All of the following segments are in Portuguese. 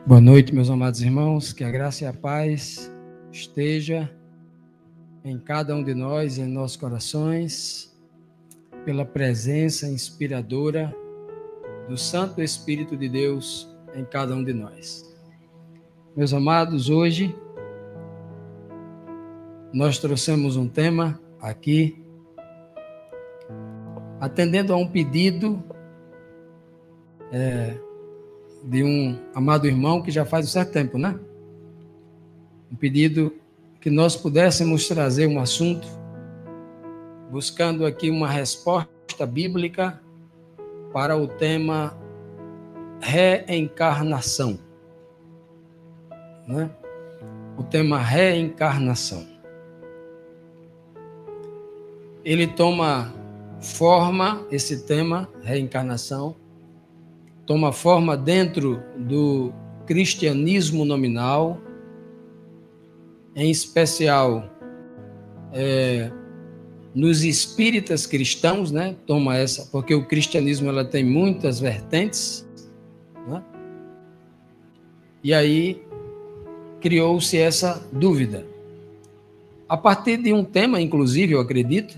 Boa noite, meus amados irmãos, que a graça e a paz esteja em cada um de nós, em nossos corações, pela presença inspiradora do Santo Espírito de Deus em cada um de nós. Meus amados, hoje nós trouxemos um tema aqui, atendendo a um pedido de um amado irmão que já faz um certo tempo, né? Um pedido que nós pudéssemos trazer um assunto, buscando aqui uma resposta bíblica para o tema reencarnação, né? O tema reencarnação. Ele toma forma, esse tema, reencarnação, toma forma dentro do cristianismo nominal, em especial nos espíritas cristãos, né? Toma essa, porque o cristianismo ela tem muitas vertentes, né? E aí criou-se essa dúvida. A partir de um tema, inclusive, eu acredito,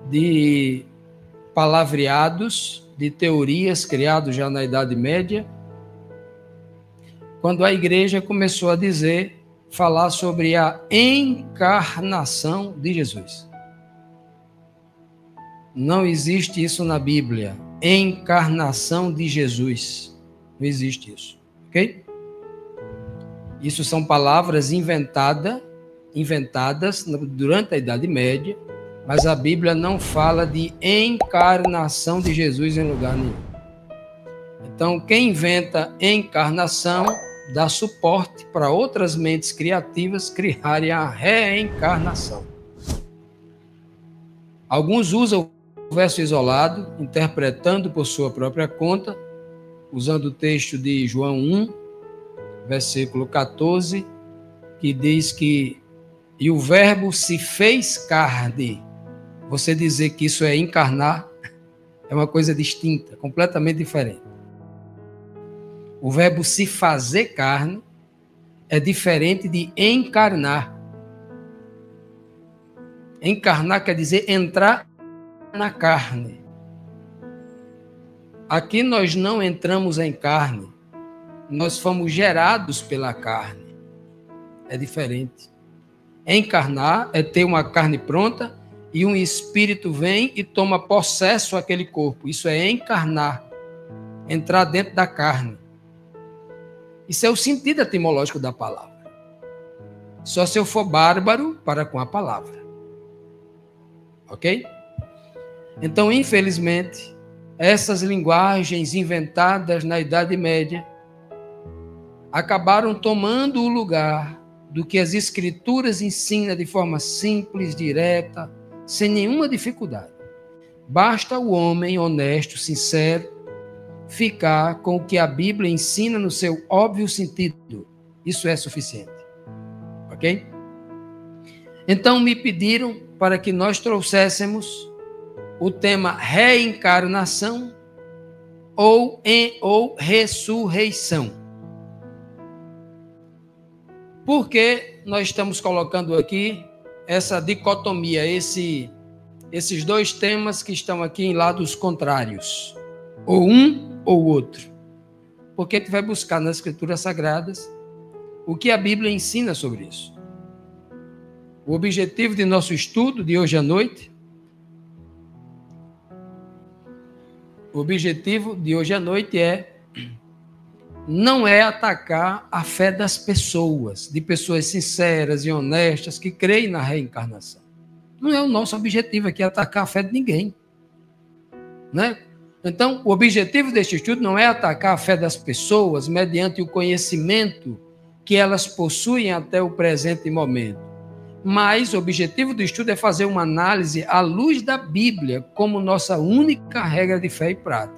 de palavreados, de teorias criados já na Idade Média, quando a igreja começou a falar sobre a encarnação de Jesus. Não existe isso na Bíblia, encarnação de Jesus. Não existe isso, ok? Isso são palavras inventadas durante a Idade Média, mas a Bíblia não fala de encarnação de Jesus em lugar nenhum. Então, quem inventa encarnação dá suporte para outras mentes criativas criarem a reencarnação. Alguns usam o verso isolado, interpretando por sua própria conta, usando o texto de João 1, versículo 14, que diz que e o verbo se fez carne. Você dizer que isso é encarnar é uma coisa distinta, completamente diferente. O verbo se fazer carne é diferente de encarnar. Encarnar quer dizer entrar na carne. Aqui nós não entramos em carne, nós fomos gerados pela carne. É diferente. Encarnar é ter uma carne pronta e um espírito vem e toma possesso àquele corpo. Isso é encarnar, entrar dentro da carne. Isso é o sentido etimológico da palavra. Só se eu for bárbaro para com a palavra. Ok? Então, infelizmente, essas linguagens inventadas na Idade Média acabaram tomando o lugar do que as Escrituras ensinam de forma simples, direta, sem nenhuma dificuldade. Basta o homem honesto, sincero, ficar com o que a Bíblia ensina no seu óbvio sentido. Isso é suficiente. Ok? Então me pediram para que nós trouxéssemos o tema reencarnação ou ressurreição. Por que nós estamos colocando aqui essa dicotomia, esses dois temas que estão aqui em lados contrários? Ou um ou outro. Porque a gente vai buscar nas Escrituras Sagradas o que a Bíblia ensina sobre isso. O objetivo de nosso estudo de hoje à noite, não é atacar a fé das pessoas, de pessoas sinceras e honestas que creem na reencarnação. Não é o nosso objetivo aqui atacar a fé de ninguém, né? Então, o objetivo deste estudo não é atacar a fé das pessoas mediante o conhecimento que elas possuem até o presente momento. Mas o objetivo do estudo é fazer uma análise à luz da Bíblia como nossa única regra de fé e prática.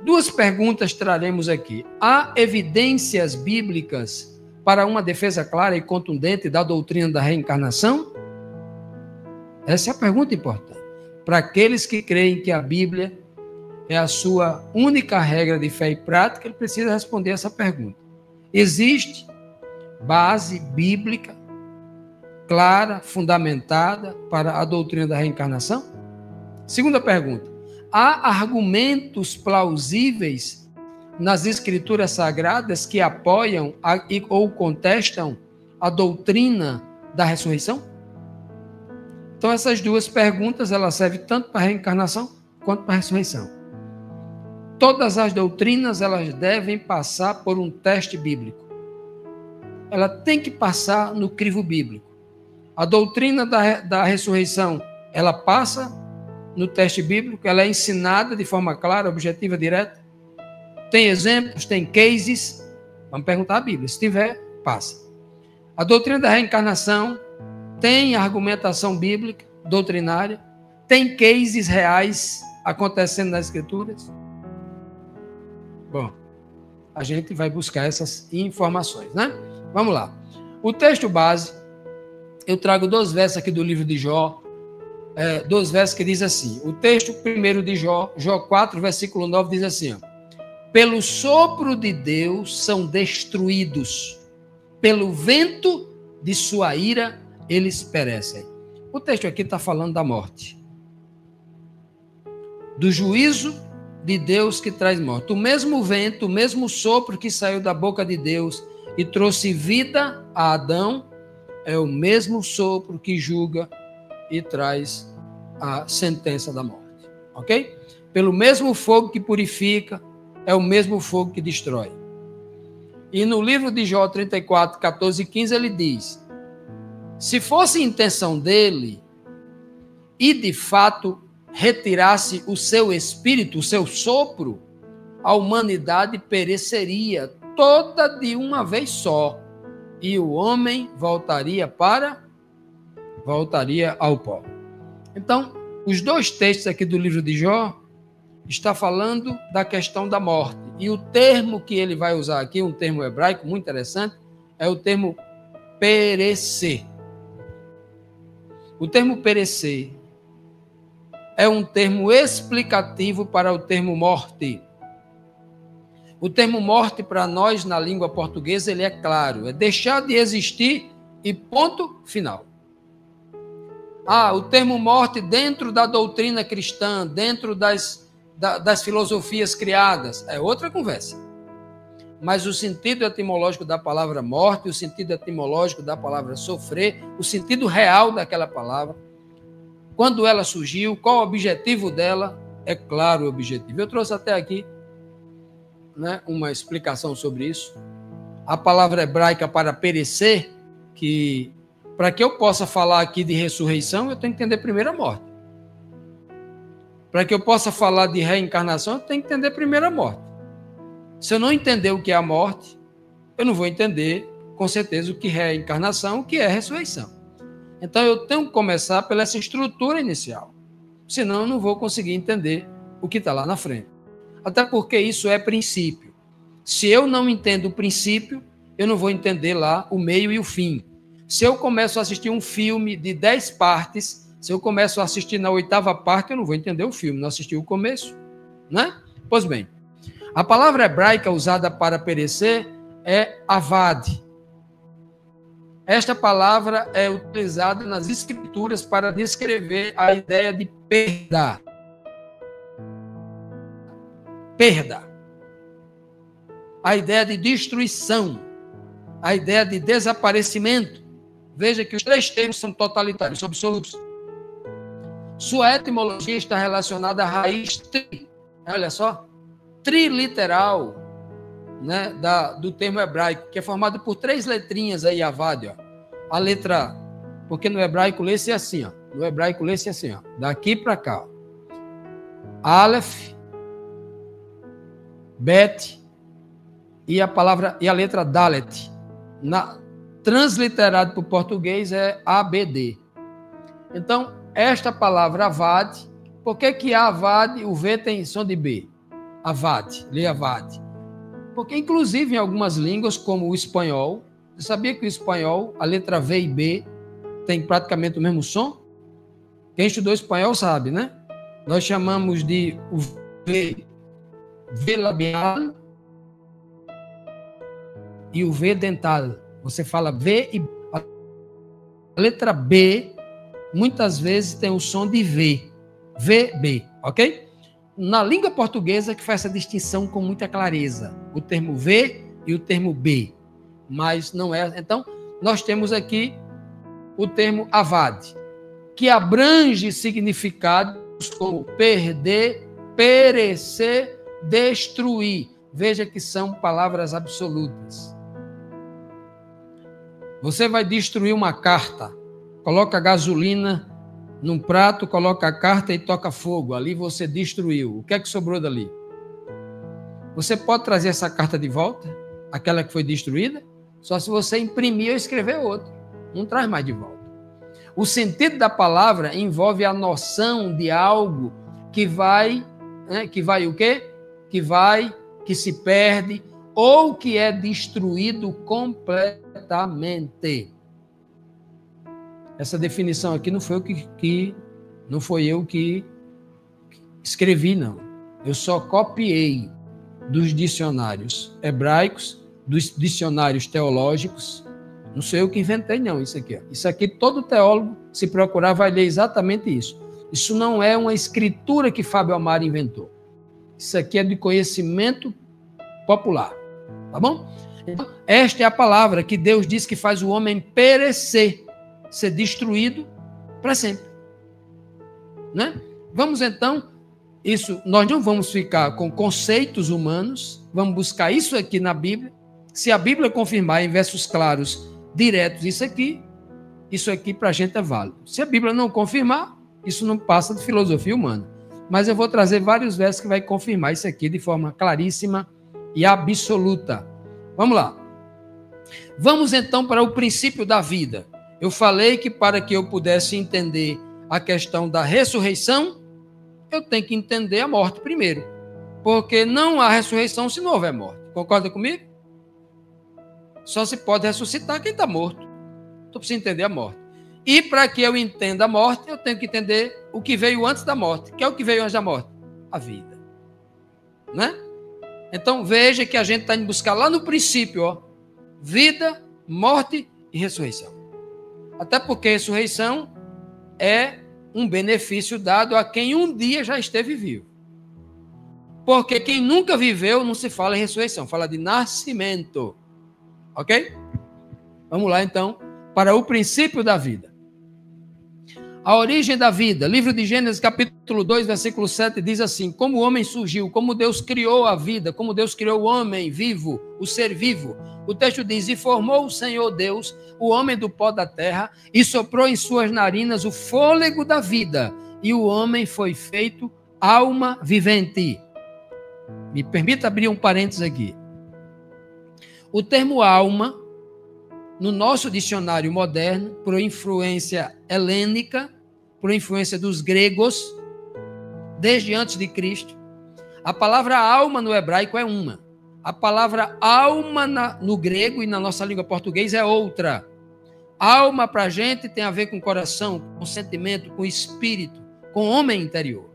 Duas perguntas traremos aqui. Há evidências bíblicas para uma defesa clara e contundente da doutrina da reencarnação? Essa é a pergunta importante. Para aqueles que creem que a Bíblia é a sua única regra de fé e prática, ele precisa responder essa pergunta. Existe base bíblica clara, fundamentada para a doutrina da reencarnação? Segunda pergunta. Há argumentos plausíveis nas escrituras sagradas que apoiam ou contestam a doutrina da ressurreição? Então, essas duas perguntas, elas servem tanto para a reencarnação quanto para a ressurreição. Todas as doutrinas, elas devem passar por um teste bíblico. Ela tem que passar no crivo bíblico. A doutrina da ressurreição, ela passa no teste bíblico, ela é ensinada de forma clara, objetiva, direta. Tem exemplos, tem cases. Vamos perguntar à Bíblia. Se tiver, passa. A doutrina da reencarnação tem argumentação bíblica, doutrinária, tem cases reais acontecendo nas Escrituras. Bom, a gente vai buscar essas informações, né? Vamos lá. O texto base, eu trago 2 versos aqui do livro de Jó, 2 versos que diz assim, o texto primeiro de Jó, Jó 4, versículo 9, diz assim, ó, pelo sopro de Deus são destruídos, pelo vento de sua ira eles perecem. O texto aqui está falando da morte, do juízo de Deus que traz morte. O mesmo vento, o mesmo sopro que saiu da boca de Deus e trouxe vida a Adão, é o mesmo sopro que julga e traz a sentença da morte. Ok? Pelo mesmo fogo que purifica, é o mesmo fogo que destrói. E no livro de Jó 34, 14 e 15, ele diz, se fosse intenção dele, e de fato retirasse o seu espírito, o seu sopro, a humanidade pereceria toda de uma vez só, e o homem voltaria ao pó. Então, os 2 textos aqui do livro de Jó está falando da questão da morte. E o termo que ele vai usar aqui, um termo hebraico muito interessante, é o termo perecer. O termo perecer é um termo explicativo para o termo morte. O termo morte, para nós, na língua portuguesa, ele é claro. É deixar de existir e ponto final. O termo morte dentro da doutrina cristã, dentro das filosofias criadas, é outra conversa. Mas o sentido etimológico da palavra morte, o sentido etimológico da palavra sofrer, o sentido real daquela palavra, quando ela surgiu, qual o objetivo dela, é claro o objetivo. Eu trouxe até aqui, né, uma explicação sobre isso. A palavra hebraica para perecer, que para que eu possa falar aqui de ressurreição, eu tenho que entender primeiro a morte. Para que eu possa falar de reencarnação, eu tenho que entender primeiro a morte. Se eu não entender o que é a morte, eu não vou entender, com certeza, o que é reencarnação, o que é ressurreição. Então, eu tenho que começar pela essa estrutura inicial. Senão, eu não vou conseguir entender o que está lá na frente. Até porque isso é princípio. Se eu não entendo o princípio, eu não vou entender lá o meio e o fim. Se eu começo a assistir um filme de 10 partes, se eu começo a assistir na 8ª parte, eu não vou entender o filme, não assisti o começo, né? Pois bem, a palavra hebraica usada para perecer é avad. Esta palavra é utilizada nas escrituras para descrever a ideia de perda. Perda. A ideia de destruição. A ideia de desaparecimento. Veja que os 3 termos são totalitários, são absolutos. Sua etimologia está relacionada à raiz tri. Olha só. Triliteral, né, do termo hebraico, que é formado por 3 letrinhas aí, avad, ó. A letra, porque no hebraico lê-se assim, ó. No hebraico lê-se assim, ó. Daqui para cá, ó. Aleph, Bet e a letra Dalet. Transliterado para o português é ABD. Então, esta palavra avad, por que avad, o V tem som de B? Avad, lê avad. Porque, inclusive, em algumas línguas, como o espanhol, você sabia que o espanhol, a letra V e B, tem praticamente o mesmo som? Quem estudou espanhol sabe, né? Nós chamamos de o V labial e o V dental. Você fala V e a letra B muitas vezes tem o som de V. VB, ok? Na língua portuguesa que faz essa distinção com muita clareza. O termo V e o termo B. Mas não é. Então, nós temos aqui o termo avad, que abrange significados como perder, perecer, destruir. Veja que são palavras absolutas. Você vai destruir uma carta, coloca gasolina num prato, coloca a carta e toca fogo. Ali você destruiu. O que é que sobrou dali? Você pode trazer essa carta de volta? Aquela que foi destruída? Só se você imprimir ou escrever outra. Não traz mais de volta. O sentido da palavra envolve a noção de algo que vai, que vai o quê? Que se perde ou que é destruído completamente. Essa definição aqui não foi eu que escrevi, não. Eu só copiei dos dicionários hebraicos, dos dicionários teológicos. Não sou eu que inventei, não, isso aqui. Isso aqui todo teólogo, se procurar, vai ler exatamente isso. Isso não é uma escritura que Fábio Amaro inventou. Isso aqui é de conhecimento popular. Tá bom? Então, esta é a palavra que Deus diz que faz o homem perecer, ser destruído para sempre. Né? Vamos então, nós não vamos ficar com conceitos humanos, vamos buscar isso aqui na Bíblia. Se a Bíblia confirmar em versos claros, diretos, isso aqui para a gente é válido. Se a Bíblia não confirmar, isso não passa de filosofia humana. Mas eu vou trazer vários versos que vai confirmar isso aqui de forma claríssima e absoluta. Vamos lá. Vamos então para o princípio da vida. Eu falei que para que eu pudesse entender a questão da ressurreição, eu tenho que entender a morte primeiro. Porque não há ressurreição se não houver morte. Concorda comigo? Só se pode ressuscitar quem está morto. Então preciso entender a morte. E para que eu entenda a morte, eu tenho que entender o que veio antes da morte. Que é o que veio antes da morte? A vida. Né? Então veja que a gente está indo buscar lá no princípio, ó, vida, morte e ressurreição. Até porque a ressurreição é um benefício dado a quem um dia já esteve vivo. Porque quem nunca viveu não se fala em ressurreição, fala de nascimento. Ok? Vamos lá então para o princípio da vida. A origem da vida. Livro de Gênesis capítulo 2, versículo 7 diz assim: como o homem surgiu, como Deus criou a vida, como Deus criou o homem vivo, o ser vivo. O texto diz: e formou o Senhor Deus o homem do pó da terra e soprou em suas narinas o fôlego da vida, e o homem foi feito alma vivente. Me permita abrir um parênteses aqui. O termo alma, no nosso dicionário moderno, por influência helênica, por influência dos gregos, desde antes de Cristo, a palavra alma no hebraico é uma. A palavra alma no grego e na nossa língua portuguesa é outra. Alma para a gente tem a ver com coração, com sentimento, com espírito, com homem interior.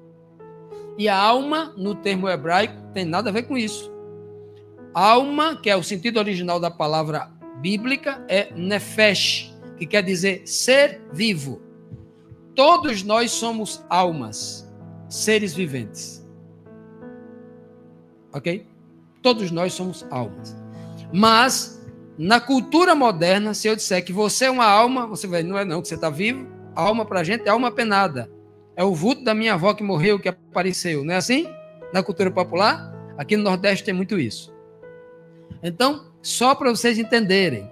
E a alma, no termo hebraico, tem nada a ver com isso. Alma, que é o sentido original da palavra bíblica, é nefesh, que quer dizer ser vivo. Todos nós somos almas, seres viventes. Ok? Todos nós somos almas. Mas, na cultura moderna, se eu disser que você é uma alma, você vai, não é não, que você está vivo. A alma para a gente é alma penada. É o vulto da minha avó que morreu, que apareceu. Não é assim? Na cultura popular? Aqui no Nordeste tem muito isso. Então, só para vocês entenderem,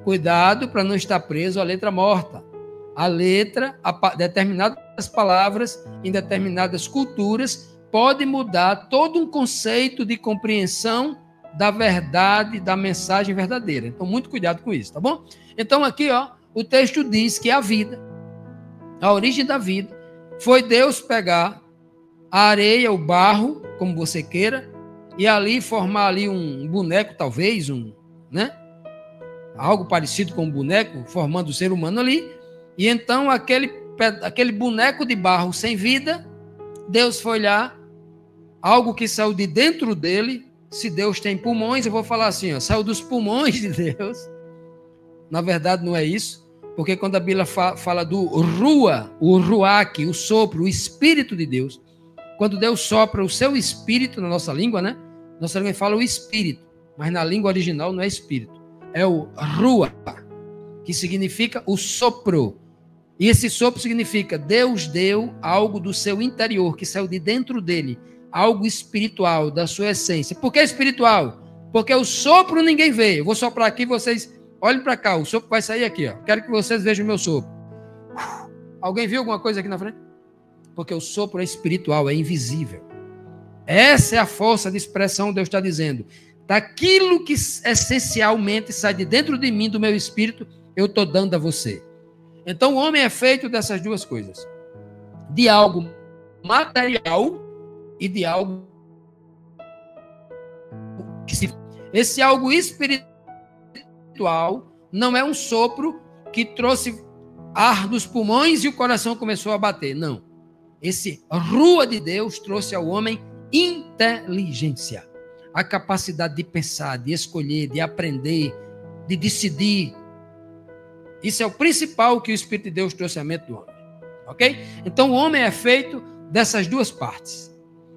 cuidado para não estar preso à letra morta. A letra, determinadas palavras, em determinadas culturas, pode mudar todo um conceito de compreensão da verdade, da mensagem verdadeira. Então, muito cuidado com isso, tá bom? Então, aqui, ó, o texto diz que a vida, a origem da vida, foi Deus pegar a areia, o barro, como você queira, e ali formar ali um boneco, talvez, né? Algo parecido com um boneco, formando o ser humano ali. E então, aquele boneco de barro sem vida, Deus foi lá, algo que saiu de dentro dele. Se Deus tem pulmões, eu vou falar assim, ó, saiu dos pulmões de Deus. Na verdade, não é isso, porque quando a Bíblia fala do Rua, o Ruach, o sopro, o Espírito de Deus, quando Deus sopra o seu Espírito na nossa língua, né? Nossa língua fala o Espírito, mas na língua original não é Espírito, é o Rua, que significa o sopro. E esse sopro significa Deus deu algo do seu interior, que saiu de dentro dele, algo espiritual, da sua essência. Por que espiritual? Porque o sopro ninguém vê. Eu vou soprar aqui, vocês olhem para cá, o sopro vai sair aqui, ó. Quero que vocês vejam o meu sopro. Alguém viu alguma coisa aqui na frente? Porque o sopro é espiritual, é invisível. Essa é a força de expressão, Deus está dizendo. Daquilo que essencialmente sai de dentro de mim, do meu espírito, eu estou dando a você. Então o homem é feito dessas duas coisas. De algo material e de algo... Esse algo espiritual não é um sopro que trouxe ar dos pulmões e o coração começou a bater. Não. Esse Rua de Deus trouxe ao homem inteligência. A capacidade de pensar, de escolher, de aprender, de decidir. Isso é o principal que o Espírito de Deus trouxe à mente do homem. Ok? Então o homem é feito dessas duas partes.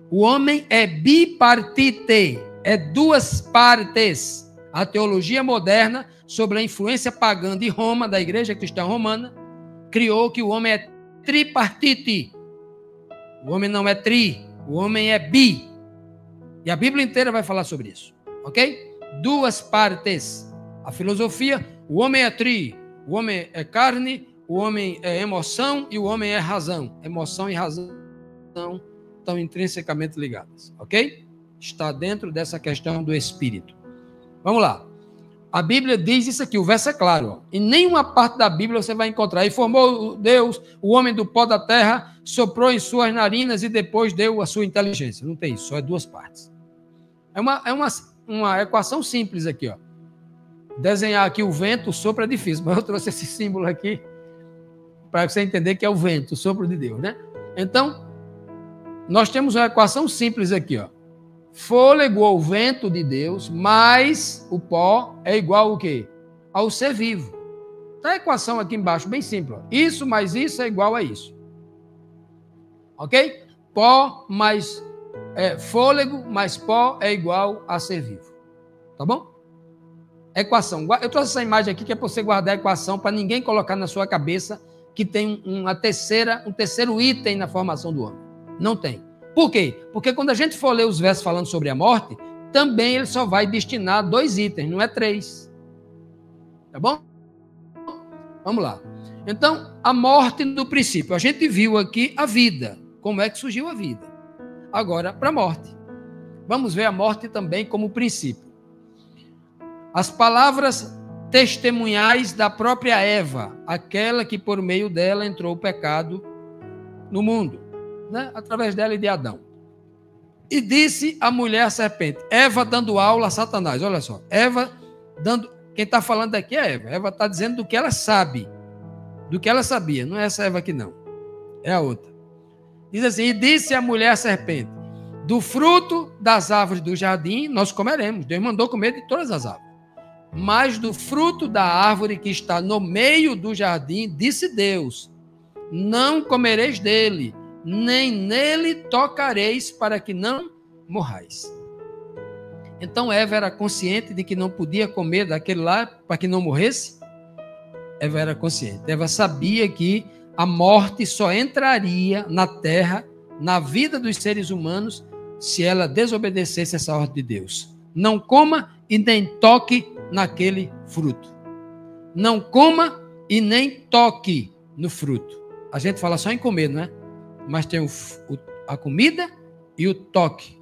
O homem é bipartite, é duas partes. A teologia moderna, sobre a influência pagã de Roma, da igreja cristã romana, criou que o homem é tripartite. O homem não é tri, o homem é bi. E a Bíblia inteira vai falar sobre isso. Ok? Duas partes. A filosofia, o homem é tri, o homem é carne, o homem é emoção e o homem é razão. Emoção e razão estão intrinsecamente ligadas, ok? Está dentro dessa questão do espírito. Vamos lá. A Bíblia diz isso aqui, o verso é claro. Ó. Em nenhuma parte da Bíblia você vai encontrar. E formou Deus o homem do pó da terra, soprou em suas narinas e depois deu a sua inteligência. Não tem isso, só é duas partes. É uma equação simples aqui. Ó. Desenhar aqui o vento, o sopro é difícil, mas eu trouxe esse símbolo aqui para você entender que é o vento, o sopro de Deus, né? Então, nós temos uma equação simples aqui, ó. Fôlego ou vento de Deus, mais o pó é igual ao quê? Ao ser vivo. Está a equação aqui embaixo, bem simples. Ó. Isso mais isso é igual a isso. Ok? Pó mais fôlego mais pó é igual a ser vivo. Tá bom? Equação. Eu trouxe essa imagem aqui que é para você guardar a equação, para ninguém colocar na sua cabeça que tem um terceiro item na formação do homem. Não tem. Por quê? Porque quando a gente for ler os versos falando sobre a morte, também ele só vai destinar 2 itens, não é 3. Tá bom? Vamos lá. Então, a morte no princípio. A gente viu aqui a vida. Como é que surgiu a vida? Agora, para a morte. Vamos ver a morte também como princípio. As palavras testemunhais da própria Eva, aquela que por meio dela entrou o pecado no mundo, né? Através dela e de Adão. E disse a mulher serpente, Eva dando aula a Satanás, olha só, Eva dando, quem está falando aqui é Eva, Eva está dizendo do que ela sabe, do que ela sabia, não é essa Eva aqui não, é a outra. Diz assim, e disse a mulher serpente, do fruto das árvores do jardim nós comeremos, Deus mandou comer de todas as árvores. Mas do fruto da árvore que está no meio do jardim, disse Deus, não comereis dele, nem nele tocareis, para que não morrais. Então Eva era consciente de que não podia comer daquele lá para que não morresse? Eva era consciente. Eva sabia que a morte só entraria na terra, na vida dos seres humanos, se ela desobedecesse essa ordem de Deus. Não coma e nem toque naquele fruto. Não coma e nem toque no fruto. A gente fala só em comer, não é? Mas tem a comida e o toque.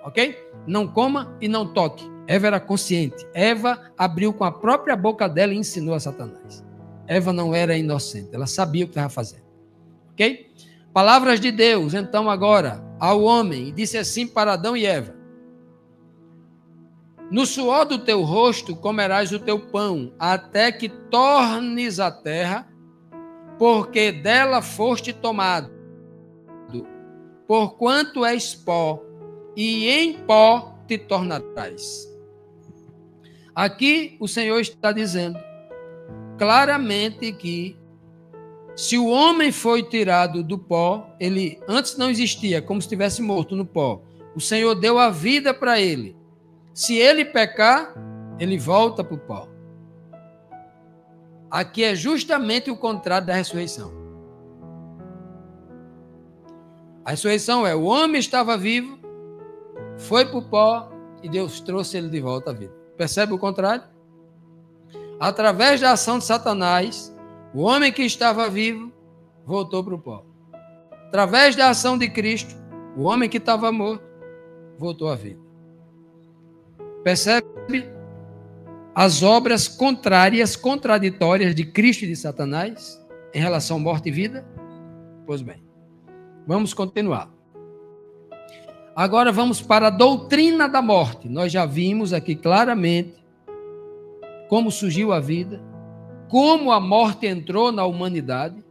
Ok? Não coma e não toque. Eva era consciente. Eva abriu com a própria boca dela e ensinou a Satanás. Eva não era inocente. Ela sabia o que estava fazendo. Ok? Palavras de Deus, então, agora, ao homem. E disse assim para Adão e Eva. No suor do teu rosto comerás o teu pão, até que tornes a terra, porque dela foste tomado. Porquanto és pó, e em pó te tornarás. Aqui o Senhor está dizendo claramente que se o homem foi tirado do pó, ele antes não existia, como se estivesse morto no pó. O Senhor deu a vida para ele. Se ele pecar, ele volta para o pó. Aqui é justamente o contrário da ressurreição. A ressurreição é: o homem estava vivo, foi para o pó e Deus trouxe ele de volta à vida. Percebe o contrário? Através da ação de Satanás, o homem que estava vivo voltou para o pó. Através da ação de Cristo, o homem que estava morto voltou à vida. Percebe as obras contrárias, contraditórias de Cristo e de Satanás em relação à morte e vida? Pois bem, vamos continuar. Agora vamos para a doutrina da morte. Nós já vimos aqui claramente como surgiu a vida, como a morte entrou na humanidade.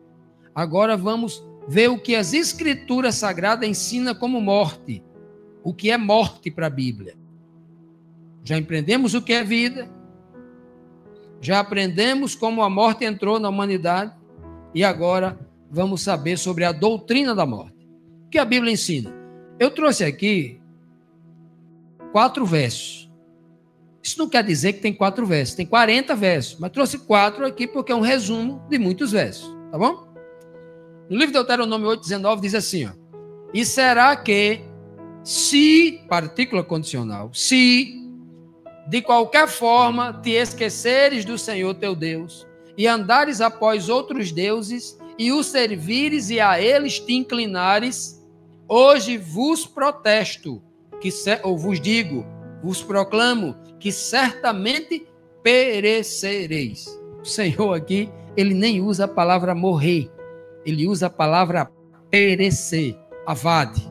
Agora vamos ver o que as Escrituras Sagradas ensinam como morte. O que é morte para a Bíblia. Já aprendemos o que é vida. Já aprendemos como a morte entrou na humanidade. E agora vamos saber sobre a doutrina da morte. O que a Bíblia ensina? Eu trouxe aqui 4 versos. Isso não quer dizer que tem 4 versos. Tem 40 versos. Mas trouxe 4 aqui porque é um resumo de muitos versos. Tá bom? No livro de Deuteronômio 8,19 diz assim, ó: e será que, se, partícula condicional, se de qualquer forma te esqueceres do Senhor teu Deus e andares após outros deuses e os servires e a eles te inclinares, hoje vos protesto, ou vos digo, vos proclamo, que certamente perecereis. O Senhor aqui, ele nem usa a palavra morrer, ele usa a palavra perecer, avade,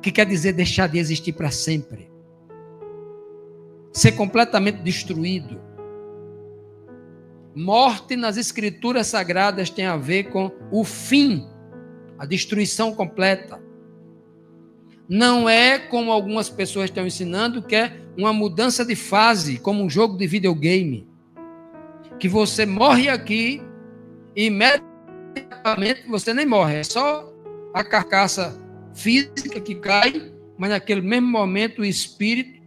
que quer dizer deixar de existir para sempre. Ser completamente destruído. Morte nas Escrituras Sagradas tem a ver com o fim, a destruição completa. Não é como algumas pessoas estão ensinando, que é uma mudança de fase, como um jogo de videogame, que você morre aqui e imediatamente você nem morre, é só a carcaça física que cai, mas naquele mesmo momento o espírito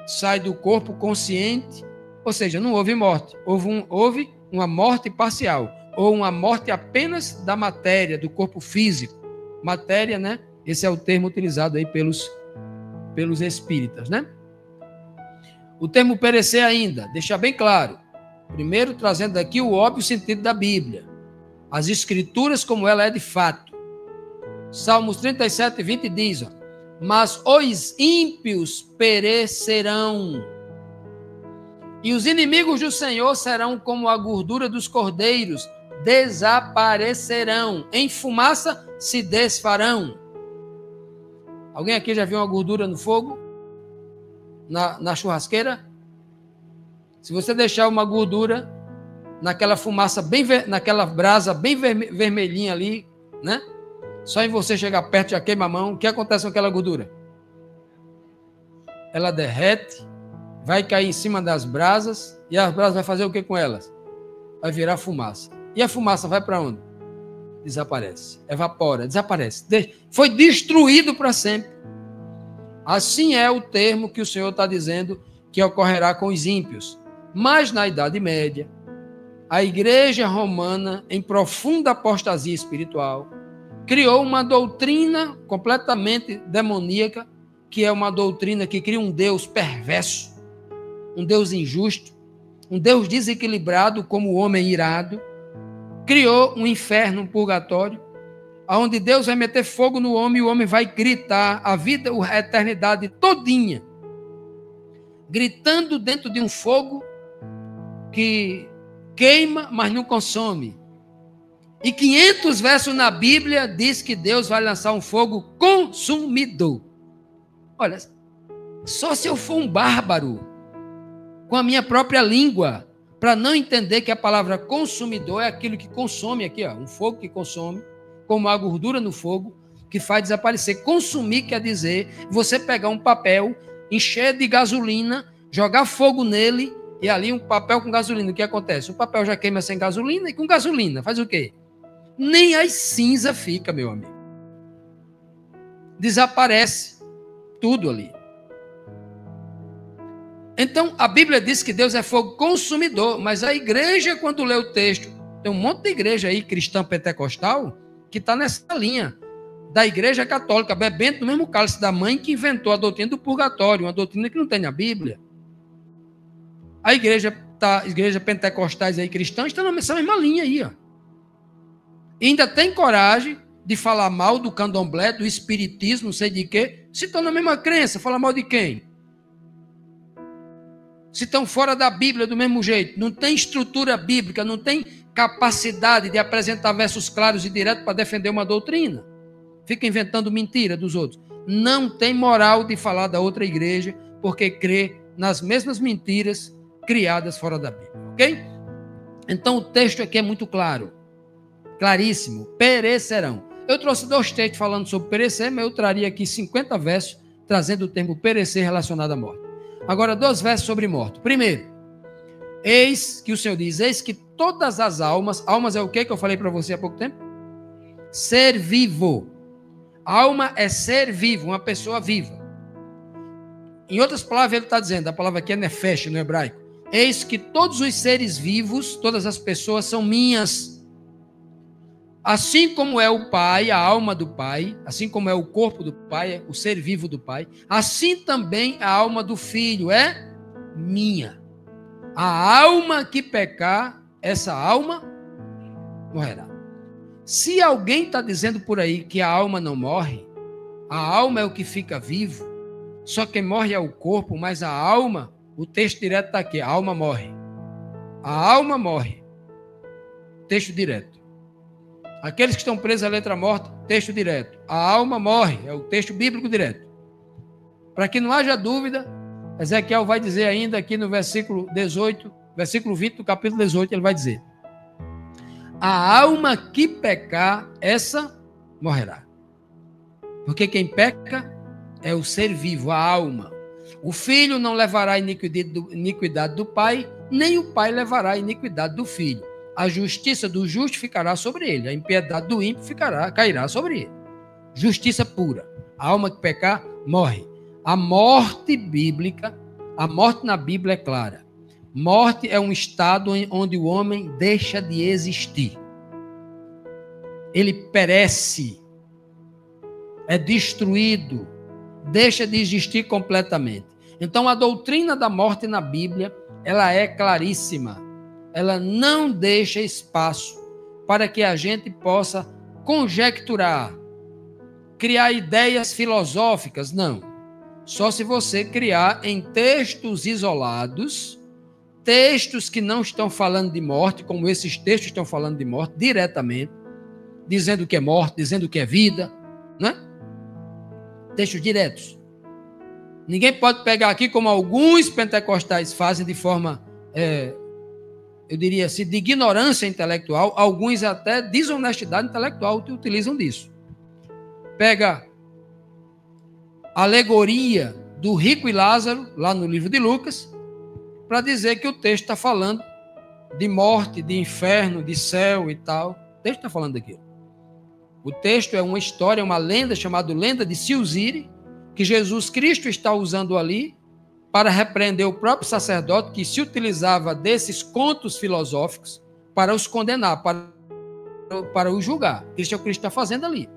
sai do corpo consciente, ou seja, não houve morte, houve uma morte parcial, ou uma morte apenas da matéria, do corpo físico. Matéria, né? Esse é o termo utilizado aí pelos espíritas, né? O termo perecer ainda, deixa bem claro. Primeiro, trazendo aqui o óbvio sentido da Bíblia. As Escrituras como ela é de fato. Salmos 37, 20 diz, ó: mas os ímpios perecerão, e os inimigos do Senhor serão como a gordura dos cordeiros, desaparecerão, em fumaça se desfarão. Alguém aqui já viu uma gordura no fogo? Na churrasqueira? Se você deixar uma gordura naquela fumaça, naquela brasa bem vermelhinha ali, né? Só em você chegar perto já queima a mão. O que acontece com aquela gordura? Ela derrete, vai cair em cima das brasas, e as brasas vai fazer o que com elas? Vai virar fumaça. E a fumaça vai para onde? Desaparece, evapora, desaparece. Foi destruído para sempre. Assim é o termo que o Senhor está dizendo que ocorrerá com os ímpios. Mas na Idade Média, a Igreja Romana, em profunda apostasia espiritual, criou uma doutrina completamente demoníaca, que é uma doutrina que cria um Deus perverso, um Deus injusto, um Deus desequilibrado como o homem irado. Criou um inferno, um purgatório, onde Deus vai meter fogo no homem e o homem vai gritar a vida, a eternidade todinha, gritando dentro de um fogo que queima, mas não consome. E 500 versos na Bíblia diz que Deus vai lançar um fogo consumidor. Olha, só se eu for um bárbaro com a minha própria língua, para não entender que a palavra consumidor é aquilo que consome aqui, ó, um fogo que consome, como a gordura no fogo, que faz desaparecer. Consumir quer dizer você pegar um papel, encher de gasolina, jogar fogo nele, e ali um papel com gasolina. O que acontece? O papel já queima sem gasolina, e com gasolina faz o quê? Nem as cinzas fica, meu amigo. Desaparece tudo ali. Então, a Bíblia diz que Deus é fogo consumidor, mas a igreja, quando lê o texto, tem um monte de igreja aí, cristã pentecostal, que está nessa linha da igreja católica, bebendo no mesmo cálice da mãe que inventou a doutrina do purgatório, uma doutrina que não tem na Bíblia. A igreja pentecostais aí, cristãs, estão nessa mesma linha aí, ó. E ainda tem coragem de falar mal do candomblé, do espiritismo, não sei de quê, se estão na mesma crença, falar mal de quem? Se estão fora da Bíblia do mesmo jeito, não tem estrutura bíblica, não tem capacidade de apresentar versos claros e diretos para defender uma doutrina. Fica inventando mentira dos outros. Não tem moral de falar da outra igreja, porque crê nas mesmas mentiras criadas fora da Bíblia, ok? Então o texto aqui é muito claro, claríssimo, perecerão. Eu trouxe 2 textos falando sobre perecer, mas eu traria aqui 50 versos, trazendo o termo perecer relacionado à morte. Agora, 2 versos sobre morte. Primeiro, eis que o Senhor diz, eis que todas as almas é o que eu falei para você há pouco tempo? Ser vivo. Alma é ser vivo, uma pessoa viva. Em outras palavras, ele está dizendo, a palavra aqui é nefesh, no hebraico. Eis que todos os seres vivos, todas as pessoas são minhas. Assim como é o Pai, a alma do Pai, assim como é o corpo do Pai, o ser vivo do Pai, assim também a alma do Filho é minha. A alma que pecar, essa alma morrerá. Se alguém está dizendo por aí que a alma não morre, a alma é o que fica vivo, só quem morre é o corpo, mas a alma, o texto direto está aqui, a alma morre. A alma morre. Texto direto. Aqueles que estão presos à letra morta, texto direto. A alma morre, é o texto bíblico direto. Para que não haja dúvida, Ezequiel vai dizer ainda aqui no versículo 18, versículo 20 do capítulo 18, ele vai dizer: a alma que pecar, essa morrerá. Porque quem peca é o ser vivo, a alma. O filho não levará a iniquidade do pai, nem o pai levará a iniquidade do filho. A justiça do justo ficará sobre ele, a impiedade do ímpio cairá sobre ele. Justiça pura. A alma que pecar, morre. A morte bíblica, a morte na Bíblia é clara. Morte é um estado onde o homem deixa de existir. Ele perece, é destruído, deixa de existir completamente. Então, a doutrina da morte na Bíblia, ela é claríssima. Ela não deixa espaço para que a gente possa conjecturar, criar ideias filosóficas, não. Só se você criar em textos isolados, textos que não estão falando de morte, como esses textos estão falando de morte diretamente, dizendo que é morte, dizendo que é vida, né? Textos diretos. Ninguém pode pegar aqui, como alguns pentecostais fazem de forma, eu diria assim, de ignorância intelectual, alguns até desonestidade intelectual que utilizam disso. Pega a alegoria do rico e Lázaro, lá no livro de Lucas, para dizer que o texto está falando de morte, de inferno, de céu e tal. O texto está falando daquilo. O texto é uma história, uma lenda chamada Lenda de Silzire, que Jesus Cristo está usando ali para repreender o próprio sacerdote que se utilizava desses contos filosóficos para os condenar, para os julgar. Isso é o que Cristo está fazendo ali.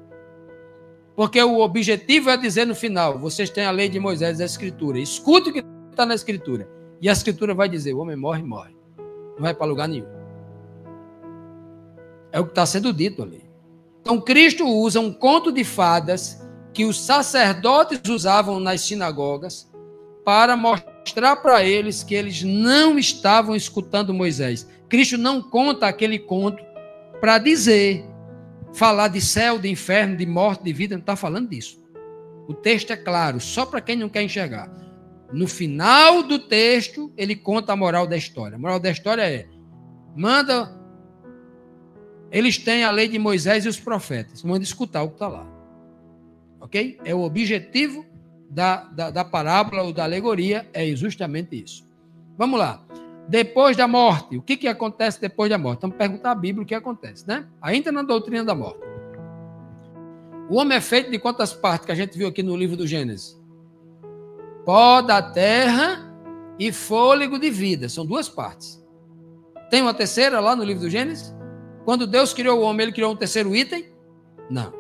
Porque o objetivo é dizer no final, vocês têm a lei de Moisés e a Escritura, escuta o que está na Escritura. E a Escritura vai dizer, o homem morre, morre. Não vai para lugar nenhum. É o que está sendo dito ali. Então, Cristo usa um conto de fadas que os sacerdotes usavam nas sinagogas para mostrar para eles que eles não estavam escutando Moisés. Cristo não conta aquele conto para dizer, falar de céu, de inferno, de morte, de vida, não está falando disso. O texto é claro, só para quem não quer enxergar. No final do texto, ele conta a moral da história. A moral da história é, eles têm a lei de Moisés e os profetas, manda escutar o que está lá. ok? É o objetivo da parábola ou da alegoria, é justamente isso. Vamos lá. Depois da morte, o que acontece depois da morte? Vamos perguntar à Bíblia o que acontece, né? Ainda na doutrina da morte. O homem é feito de quantas partes que a gente viu aqui no livro do Gênesis? Pó da terra e fôlego de vida. São duas partes. Tem uma terceira lá no livro do Gênesis? Quando Deus criou o homem, ele criou um terceiro item? Não.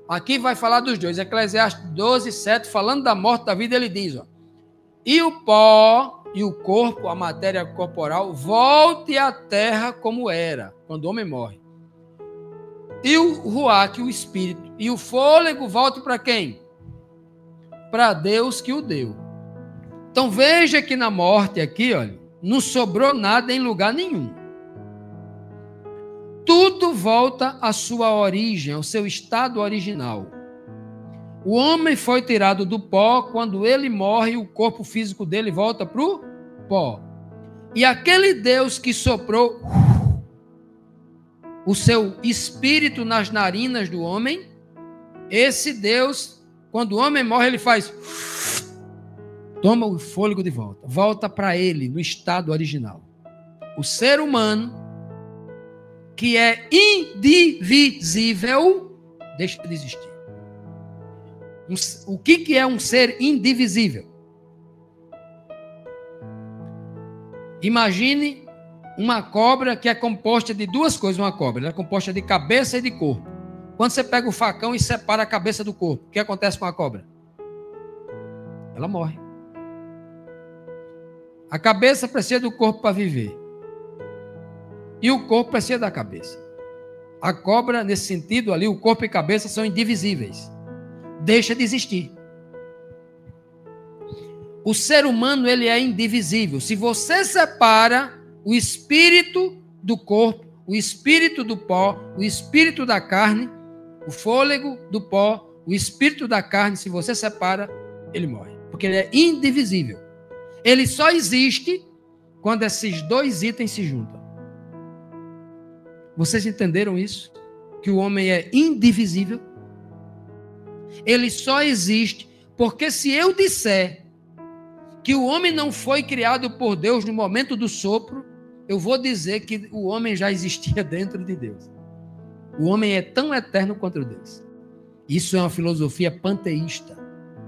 Aqui vai falar dos dois. Eclesiastes 12, 7, falando da morte da vida, ele diz, ó, e o pó e o corpo, a matéria corporal, volte à terra como era, quando o homem morre. E o ruach, o espírito, e o fôlego volte para quem? Para Deus que o deu. Então veja que na morte aqui, olha, não sobrou nada em lugar nenhum. Tudo volta à sua origem, ao seu estado original. O homem foi tirado do pó, quando ele morre, o corpo físico dele volta para o pó. E aquele Deus que soprou o seu espírito nas narinas do homem, esse Deus, quando o homem morre, ele faz, toma o fôlego de volta, volta para ele, no estado original. O ser humano, que é indivisível, deixa de existir. O que é um ser indivisível? Imagine uma cobra que é composta de duas coisas. Uma cobra, ela é composta de cabeça e de corpo. Quando você pega o facão e separa a cabeça do corpo, o que acontece com a cobra? Ela morre. A cabeça precisa do corpo para viver. E o corpo precisa da cabeça. A cobra, nesse sentido ali, o corpo e a cabeça são indivisíveis. Deixa de existir. O ser humano, ele é indivisível. Se você separa o espírito do corpo, o espírito do pó, o espírito da carne, o fôlego do pó, o espírito da carne, se você separa, ele morre. Porque ele é indivisível. Ele só existe quando esses dois itens se juntam. Vocês entenderam isso? Que o homem é indivisível? Ele só existe porque se eu disser que o homem não foi criado por Deus no momento do sopro, eu vou dizer que o homem já existia dentro de Deus. O homem é tão eterno quanto Deus. Isso é uma filosofia panteísta,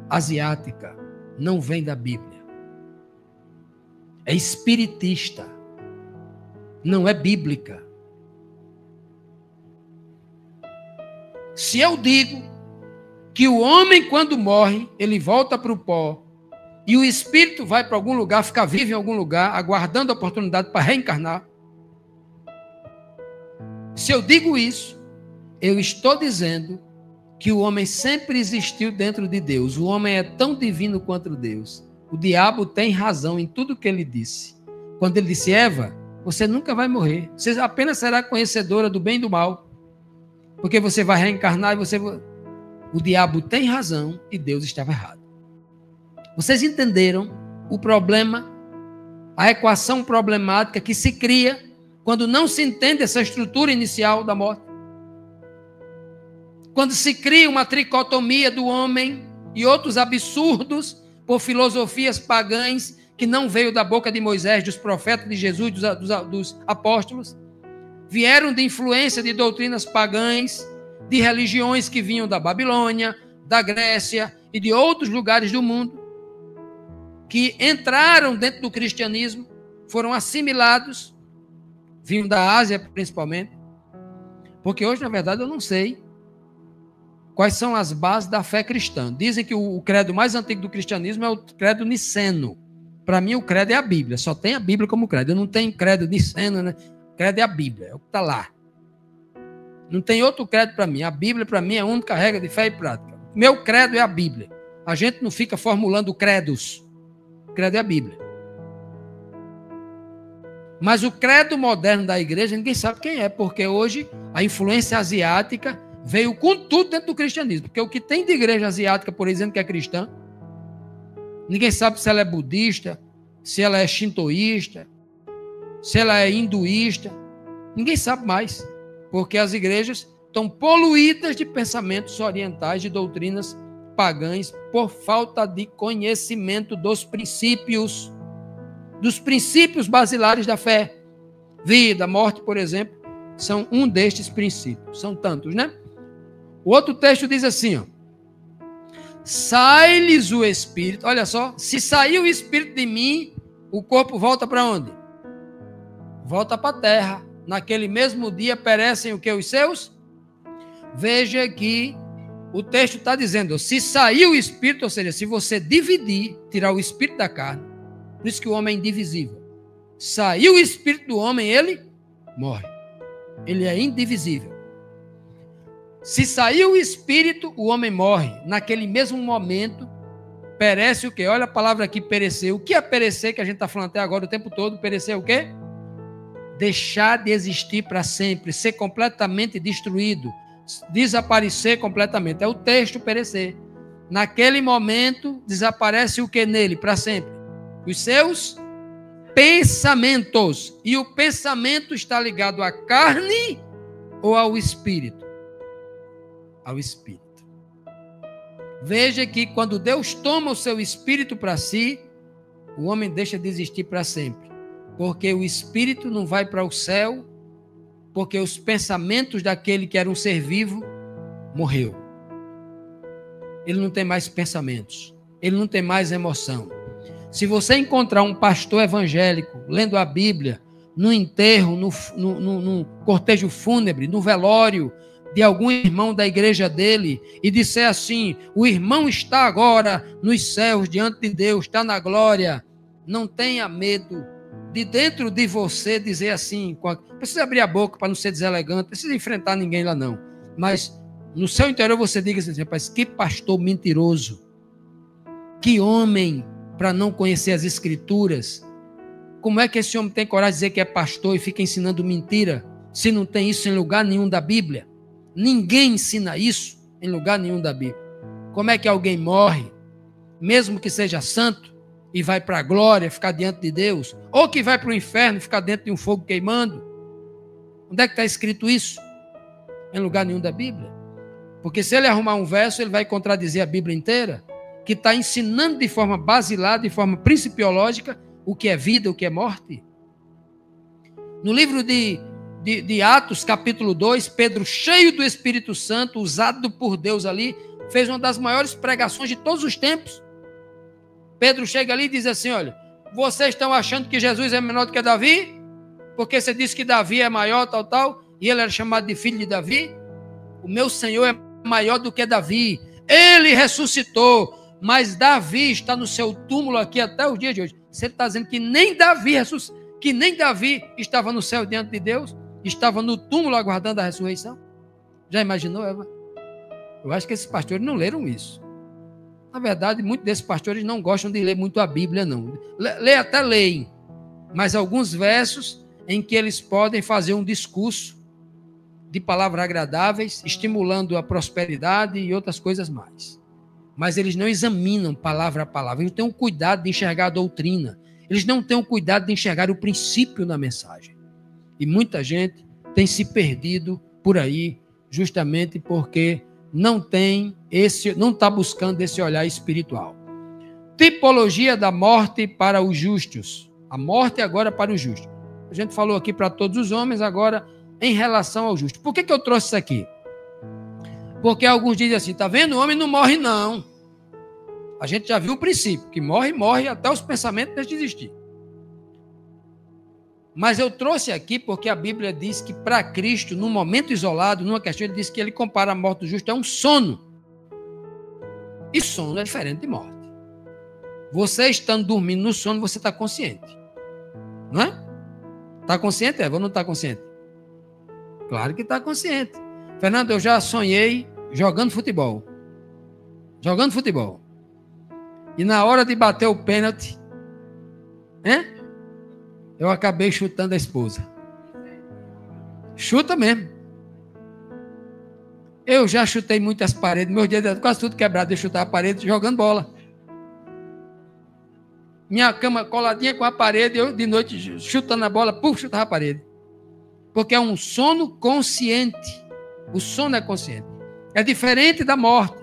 asiática, não vem da Bíblia. É espiritista, não é bíblica. Se eu digo que o homem, quando morre, ele volta para o pó, e o espírito vai para algum lugar, fica vivo em algum lugar, aguardando a oportunidade para reencarnar. Se eu digo isso, eu estou dizendo que o homem sempre existiu dentro de Deus. O homem é tão divino quanto Deus. O diabo tem razão em tudo que ele disse. Quando ele disse, Eva, você nunca vai morrer. Você apenas será conhecedora do bem e do mal. Porque você vai reencarnar e você... O diabo tem razão e Deus estava errado. Vocês entenderam o problema, a equação problemática que se cria quando não se entende essa estrutura inicial da morte? Quando se cria uma tricotomia do homem e outros absurdos por filosofias pagãs que não veio da boca de Moisés, dos profetas de Jesus, dos apóstolos, vieram de influência de doutrinas pagãs, de religiões que vinham da Babilônia, da Grécia e de outros lugares do mundo, que entraram dentro do cristianismo, foram assimilados, vinham da Ásia principalmente, porque hoje, na verdade, eu não sei quais são as bases da fé cristã. Dizem que o credo mais antigo do cristianismo é o credo niceno. Para mim, o credo é a Bíblia, só tem a Bíblia como credo. Eu não tenho credo niceno, né? O credo é a Bíblia, é o que está lá. Não tem outro credo para mim. A Bíblia, para mim, é a única regra de fé e prática. Meu credo é a Bíblia. A gente não fica formulando credos. O credo é a Bíblia. Mas o credo moderno da igreja, ninguém sabe quem é, porque hoje a influência asiática veio com tudo dentro do cristianismo. Porque o que tem de igreja asiática, por exemplo, que é cristã, ninguém sabe se ela é budista, se ela é shintoísta, se ela é hinduísta. Ninguém sabe mais. Porque as igrejas estão poluídas de pensamentos orientais, de doutrinas pagãs, por falta de conhecimento dos princípios basilares da fé. Vida, morte, por exemplo, são um destes princípios. São tantos, né? O outro texto diz assim, ó: sai-lhes o espírito. Olha só, se sair o espírito de mim, o corpo volta para onde? Volta para a terra. Naquele mesmo dia perecem o que? Os seus? Veja que o texto está dizendo, se sair o espírito, ou seja, se você dividir, tirar o espírito da carne, por isso que o homem é indivisível. Saiu o espírito do homem, ele morre. Ele é indivisível. Se saiu o espírito, o homem morre. Naquele mesmo momento, perece o quê? Olha a palavra aqui, perecer. O que é perecer, que a gente está falando até agora o tempo todo? Perecer o quê? Deixar de existir para sempre, ser completamente destruído, desaparecer completamente. É o texto, perecer. Naquele momento, desaparece o que nele para sempre? Os seus pensamentos. E o pensamento está ligado à carne ou ao espírito? Ao espírito. Veja que quando Deus toma o seu espírito para si, o homem deixa de existir para sempre. Porque o espírito não vai para o céu, porque os pensamentos daquele que era um ser vivo morreu. Ele não tem mais pensamentos, ele não tem mais emoção. Se você encontrar um pastor evangélico lendo a Bíblia no enterro, no cortejo fúnebre, no velório de algum irmão da igreja dele, e disser assim: o irmão está agora nos céus diante de Deus, está na glória, não tenha medo de dentro de você dizer assim, não precisa abrir a boca para não ser deselegante, não precisa enfrentar ninguém lá não, mas no seu interior você diga assim: rapaz, que pastor mentiroso, que homem para não conhecer as escrituras, como é que esse homem tem coragem de dizer que é pastor e fica ensinando mentira, se não tem isso em lugar nenhum da Bíblia? Ninguém ensina isso em lugar nenhum da Bíblia. Como é que alguém morre, mesmo que seja santo, e vai para a glória, ficar diante de Deus, ou que vai para o inferno, ficar dentro de um fogo queimando? Onde é que está escrito isso? Em lugar nenhum da Bíblia. Porque se ele arrumar um verso, ele vai contradizer a Bíblia inteira, que está ensinando de forma basilar, de forma principiológica, o que é vida, o que é morte. No livro de Atos, capítulo 2, Pedro, cheio do Espírito Santo, usado por Deus ali, fez uma das maiores pregações de todos os tempos. Pedro chega ali e diz assim: olha, vocês estão achando que Jesus é menor do que Davi? Porque você disse que Davi é maior, tal, e ele era chamado de filho de Davi? O meu Senhor é maior do que Davi. Ele ressuscitou, mas Davi está no seu túmulo aqui até os dias de hoje. Você está dizendo que nem Davi estava no céu diante de Deus? Estava no túmulo aguardando a ressurreição? Já imaginou, Eva? Eu acho que esses pastores não leram isso. Na verdade, muitos desses pastores não gostam de ler muito a Bíblia, não. Até leem, mas alguns versos em que eles podem fazer um discurso de palavras agradáveis, estimulando a prosperidade e outras coisas mais. Mas eles não examinam palavra a palavra, eles não têm o cuidado de enxergar a doutrina, eles não têm o cuidado de enxergar o princípio na mensagem. E muita gente tem se perdido por aí, justamente porque não está buscando esse olhar espiritual. Tipologia da morte para os justos. A morte agora para os justos. A gente falou aqui para todos os homens, agora em relação ao justo. Por que eu trouxe isso aqui? Porque alguns dizem assim: está vendo? O homem não morre, não. A gente já viu o princípio, que morre até os pensamentos deixam de existir. Mas eu trouxe aqui porque a Bíblia diz que para Cristo, num momento isolado, numa questão, ele diz que ele compara a morte do justo a um sono. E sono é diferente de morte. Você estando dormindo no sono, você está consciente. Não é? Está consciente, Eva, ou não está consciente? Claro que está consciente. Fernando, eu já sonhei jogando futebol. Jogando futebol. E na hora de bater o pênalti, eu acabei chutando a esposa. Chuta mesmo. Eu já chutei muitas paredes. Meus dedos quase tudo quebrado de chutar a parede jogando bola. Minha cama coladinha com a parede, eu de noite chutando a bola, chutava a parede. Porque é um sono consciente. O sono é consciente. É diferente da morte.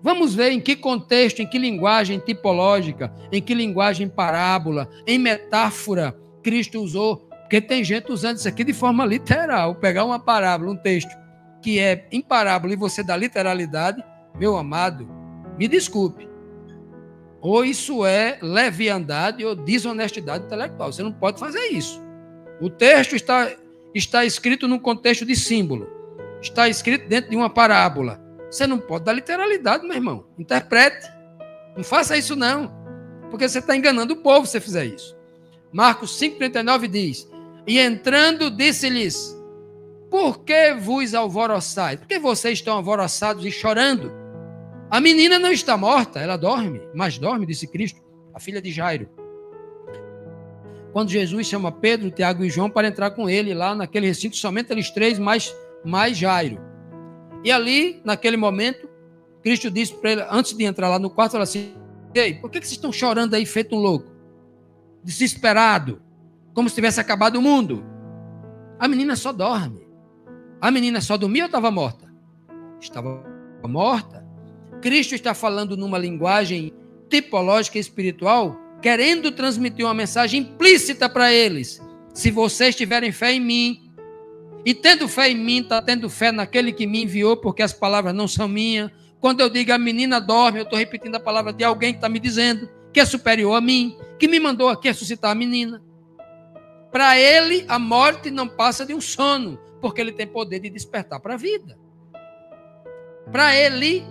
Vamos ver em que contexto, em que linguagem tipológica, em que linguagem parábola, em metáfora Cristo usou. Porque tem gente usando isso aqui de forma literal. Pegar uma parábola, um texto que é em parábola e você dá literalidade, meu amado, me desculpe. Ou isso é leviandade ou desonestidade intelectual. Você não pode fazer isso. O texto está escrito num contexto de símbolo. Está escrito dentro de uma parábola. Você não pode dar literalidade, meu irmão. Interprete. Não faça isso, não. Porque você está enganando o povo se você fizer isso. Marcos 5,39 diz: e entrando, disse-lhes: por que vos alvoroçais? Por que vocês estão alvoroçados e chorando? A menina não está morta, ela dorme. Mas dorme, disse Cristo, a filha de Jairo. Quando Jesus chama Pedro, Tiago e João para entrar com ele lá naquele recinto, somente eles três, mais Jairo. E ali, naquele momento, Cristo disse para ele, antes de entrar lá no quarto, falou assim: ei, por que vocês estão chorando aí feito um louco? Desesperado, como se tivesse acabado o mundo. A menina só dorme. A menina só dormia ou estava morta? Estava morta. Cristo está falando numa linguagem tipológica e espiritual, querendo transmitir uma mensagem implícita para eles. Se vocês tiverem fé em mim, e tendo fé em mim, está tendo fé naquele que me enviou, porque as palavras não são minhas. Quando eu digo a menina dorme, eu estou repetindo a palavra de alguém que está me dizendo, que é superior a mim, que me mandou aqui ressuscitar a menina. Para ele, a morte não passa de um sono, porque ele tem poder de despertar para a vida. Para ele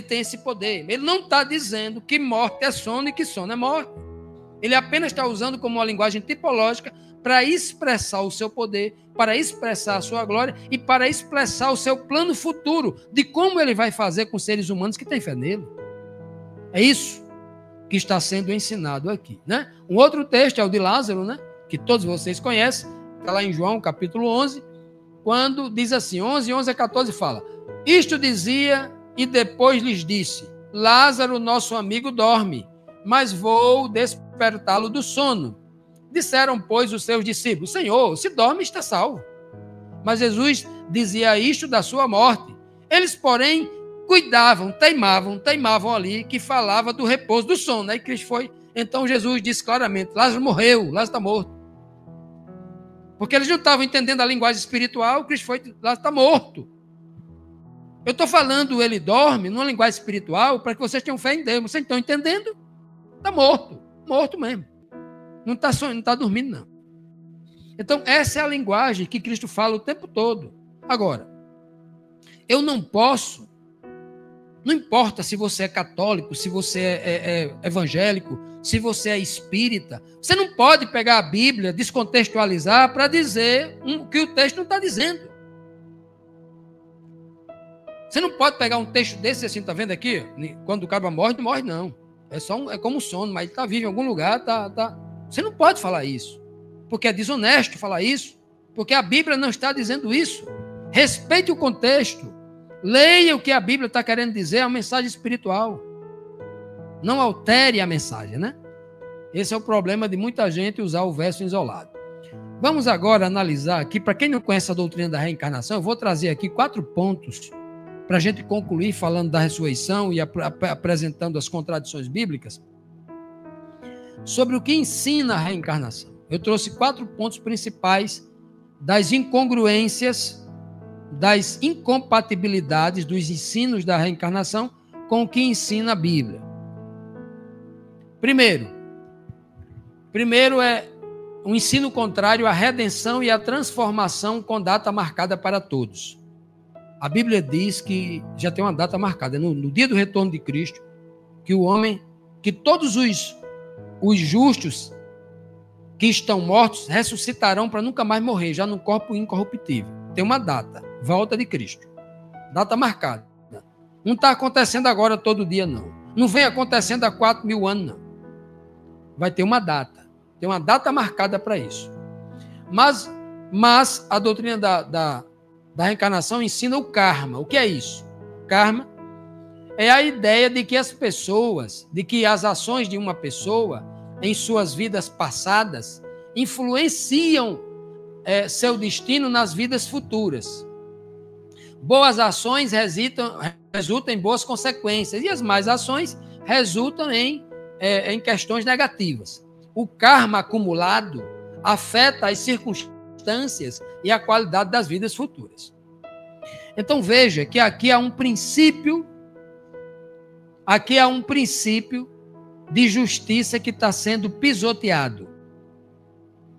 tem esse poder. Ele não está dizendo que morte é sono e que sono é morte. Ele apenas está usando como uma linguagem tipológica para expressar o seu poder, para expressar a sua glória e para expressar o seu plano futuro de como ele vai fazer com seres humanos que têm fé nele. É isso que está sendo ensinado aqui, né? Um outro texto é o de Lázaro, né? Que todos vocês conhecem, está lá em João, capítulo 11, quando diz assim, 11 a 14 fala: isto dizia e depois lhes disse: Lázaro, nosso amigo, dorme, mas vou despertá-lo do sono. Disseram, pois, os seus discípulos: Senhor, se dorme, está salvo. Mas Jesus dizia isto da sua morte. Eles, porém, teimavam ali, que falava do repouso do sono. Aí Cristo foi. Então Jesus disse claramente: Lázaro morreu, Lázaro está morto. Porque eles não estavam entendendo a linguagem espiritual, Cristo foi: Lázaro está morto. Eu estou falando, ele dorme, numa linguagem espiritual, para que vocês tenham fé em Deus. Vocês estão entendendo? Está morto, morto mesmo. Não está sonhando, não está dormindo, não. Então, essa é a linguagem que Cristo fala o tempo todo. Agora, eu não posso, não importa se você é católico, se você é evangélico, se você é espírita, você não pode pegar a Bíblia, descontextualizar para dizer o que o texto não está dizendo. Você não pode pegar um texto desse assim, tá vendo aqui? Quando o cara morre, não morre, não. É como um sono, mas ele está vivo em algum lugar, tá. Você não pode falar isso, porque é desonesto falar isso, porque a Bíblia não está dizendo isso. Respeite o contexto. Leia o que a Bíblia está querendo dizer, a mensagem espiritual. Não altere a mensagem, né? Esse é o problema de muita gente usar o verso isolado. Vamos agora analisar aqui, para quem não conhece a doutrina da reencarnação, eu vou trazer aqui 4 pontos para a gente concluir falando da ressurreição e apresentando as contradições bíblicas, sobre o que ensina a reencarnação. Eu trouxe 4 pontos principais das incongruências, das incompatibilidades dos ensinos da reencarnação com o que ensina a Bíblia. Primeiro é um ensino contrário à redenção e à transformação com data marcada para todos. A Bíblia diz que já tem uma data marcada, no dia do retorno de Cristo, que todos os justos que estão mortos ressuscitarão para nunca mais morrer, já no corpo incorruptível. Tem uma data, volta de Cristo. Data marcada. Não está acontecendo agora todo dia, não. Não vem acontecendo há 4.000 anos, não. Vai ter uma data. Tem uma data marcada para isso. Mas a doutrina da reencarnação ensina o karma. O que é isso? Karma é a ideia de que as ações de uma pessoa em suas vidas passadas influenciam seu destino nas vidas futuras. Boas ações resultam em boas consequências, e as más ações resultam em questões negativas. O karma acumulado afeta as circunstâncias e a qualidade das vidas futuras. Então veja que aqui há um princípio de justiça que está sendo pisoteado,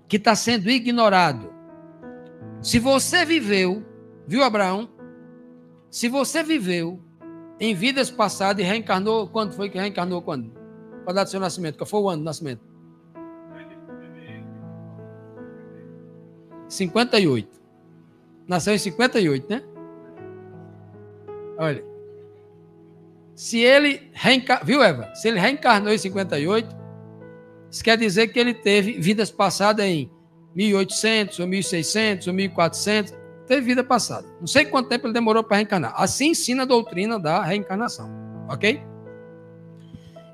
que está sendo ignorado. Se você viveu, viu, Abraão? Se você viveu em vidas passadas e reencarnou, quando foi que reencarnou? Quando? Qual a data do seu nascimento? Qual foi o ano do nascimento? 58. Nasceu em 58, né? Olha. Se ele reencarnou, viu, Eva? Se ele reencarnou em 58, isso quer dizer que ele teve vidas passadas em 1800, ou 1600, ou 1400. Teve vida passada. Não sei quanto tempo ele demorou para reencarnar. Assim ensina a doutrina da reencarnação. Ok?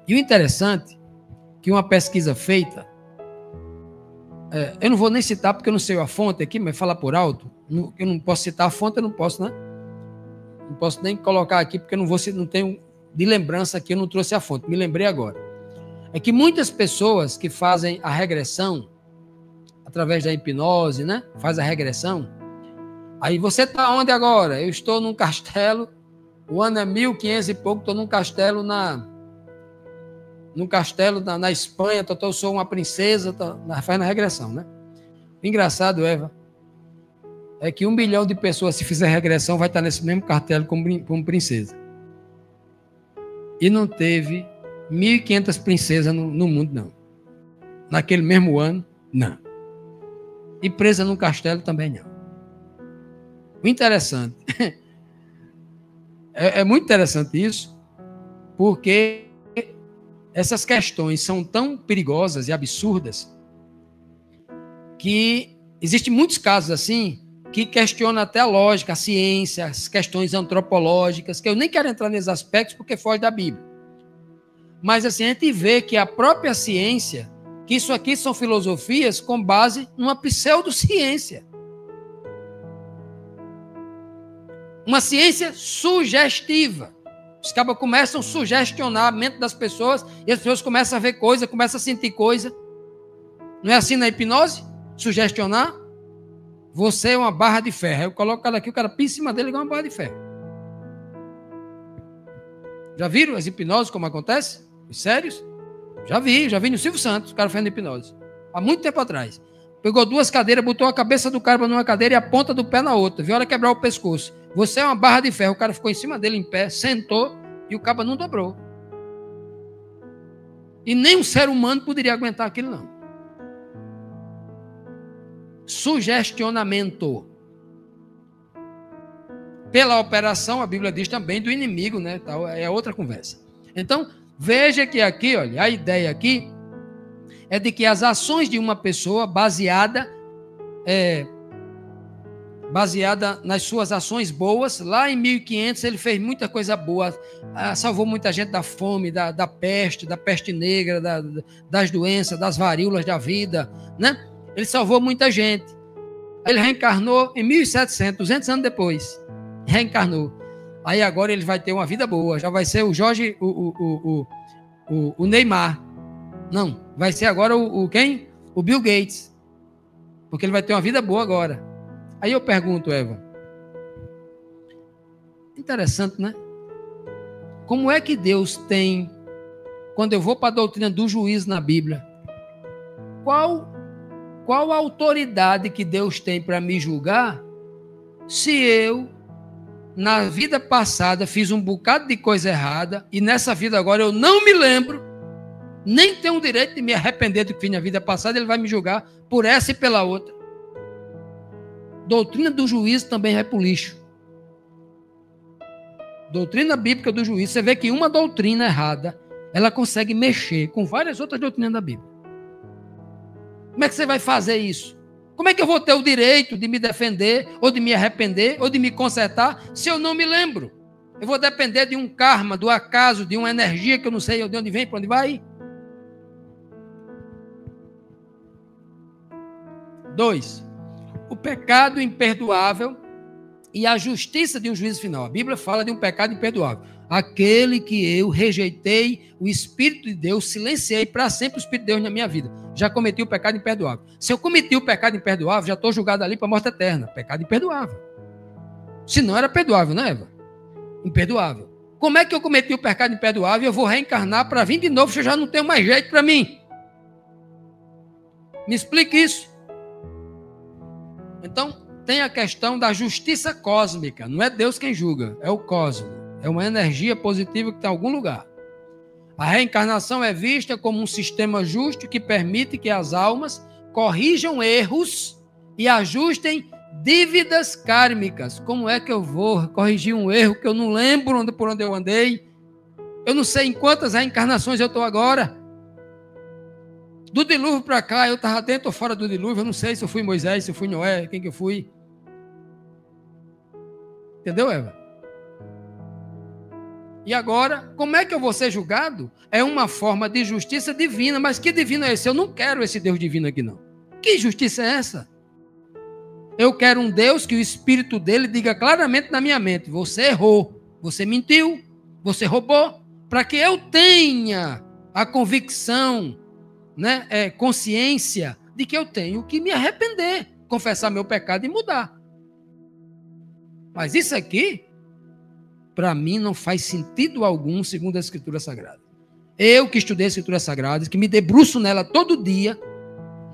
E o interessante é que uma pesquisa feita, eu não vou nem citar porque eu não sei a fonte aqui, mas falar por alto, eu não posso citar a fonte, eu não posso, né? Não posso nem colocar aqui porque eu não tenho de lembrança aqui, eu não trouxe a fonte, me lembrei agora. É que muitas pessoas que fazem a regressão, através da hipnose, né? Faz a regressão. Aí você está onde agora? Eu estou num castelo, o ano é 1500 e pouco, estou num castelo na Espanha, eu sou uma princesa, faz na regressão, né? O engraçado, Eva, é que 1 bilhão de pessoas, se fizer regressão, vai estar nesse mesmo castelo como princesa. E não teve 1.500 princesas no mundo, não. Naquele mesmo ano, não. E presa num castelo também não. O interessante, é muito interessante isso, porque essas questões são tão perigosas e absurdas que existem muitos casos assim que questionam até a lógica, a ciência, as questões antropológicas, que eu nem quero entrar nesses aspectos porque foge da Bíblia. Mas assim, a gente vê que a própria ciência, que isso aqui são filosofias com base numa pseudociência. Uma ciência sugestiva. Os cabas começam a sugestionar a mente das pessoas e as pessoas começam a ver coisa, começam a sentir coisa. Não é assim na hipnose? Sugestionar? Você é uma barra de ferro. Eu coloco o cara aqui, o cara pisa em cima dele igual uma barra de ferro. Já viram as hipnoses como acontece? Os sérios? Já vi no Silvio Santos, o cara fazendo hipnose. Há muito tempo atrás. Pegou 2 cadeiras, botou a cabeça do cara numa cadeira e a ponta do pé na outra. Viu ela quebrar o pescoço. Você é uma barra de ferro. O cara ficou em cima dele em pé, sentou e o cabo não dobrou. E nem um ser humano poderia aguentar aquilo, não. Sugestionamento. Pela operação, a Bíblia diz também do inimigo, né? É outra conversa. Então, veja que aqui, olha, a ideia aqui é de que as ações de uma pessoa baseada nas suas ações boas, lá em 1500 ele fez muita coisa boa, salvou muita gente da fome, da peste negra, das doenças, das varíolas da vida, né? Ele salvou muita gente. Ele reencarnou em 1700, 200 anos depois, reencarnou. Aí agora ele vai ter uma vida boa, já vai ser o Jorge, o Neymar. Não, vai ser agora quem? O Bill Gates. Porque ele vai ter uma vida boa agora. Aí eu pergunto, Eva. Interessante, né? Como é que Deus tem, quando eu vou para a doutrina do juízo na Bíblia, qual a autoridade que Deus tem para me julgar se eu, na vida passada, fiz um bocado de coisa errada e nessa vida agora eu não me lembro, nem tenho o direito de me arrepender do que fiz na vida passada, ele vai me julgar por essa e pela outra. Doutrina do juízo também vai para o lixo. Doutrina bíblica do juízo, você vê que uma doutrina errada, ela consegue mexer com várias outras doutrinas da Bíblia. Como é que você vai fazer isso? Como é que eu vou ter o direito de me defender, ou de me arrepender, ou de me consertar, se eu não me lembro? Eu vou depender de um karma, do acaso, de uma energia que eu não sei de onde vem, para onde vai. 2. O pecado imperdoável e a justiça de um juízo final. A Bíblia fala de um pecado imperdoável. Aquele que eu rejeitei o Espírito de Deus, silenciei para sempre o Espírito de Deus na minha vida. Já cometi o pecado imperdoável. Se eu cometi o pecado imperdoável, já estou julgado ali para a morte eterna. Pecado imperdoável. Se não era perdoável, né, Eva? Imperdoável. Como é que eu cometi o pecado imperdoável e eu vou reencarnar para vir de novo se eu já não tenho mais jeito para mim? Me explique isso. Então, tem a questão da justiça cósmica. Não é Deus quem julga, é o cosmos. É uma energia positiva que está em algum lugar. A reencarnação é vista como um sistema justo que permite que as almas corrijam erros e ajustem dívidas kármicas. Como é que eu vou corrigir um erro que eu não lembro por onde eu andei? Eu não sei em quantas reencarnações eu estou agora. Do dilúvio para cá, eu estava dentro ou fora do dilúvio, eu não sei se eu fui Moisés, se eu fui Noé, quem que eu fui. Entendeu, Eva? E agora, como é que eu vou ser julgado? É uma forma de justiça divina, mas que divino é esse? Eu não quero esse Deus divino aqui, não. Que justiça é essa? Eu quero um Deus que o Espírito dele diga claramente na minha mente, você errou, você mentiu, você roubou, para que eu tenha a convicção, né, consciência de que eu tenho que me arrepender, confessar meu pecado e mudar. Mas isso aqui, para mim, não faz sentido algum segundo a Escritura Sagrada. Eu que estudei a Escritura Sagrada, que me debruço nela todo dia,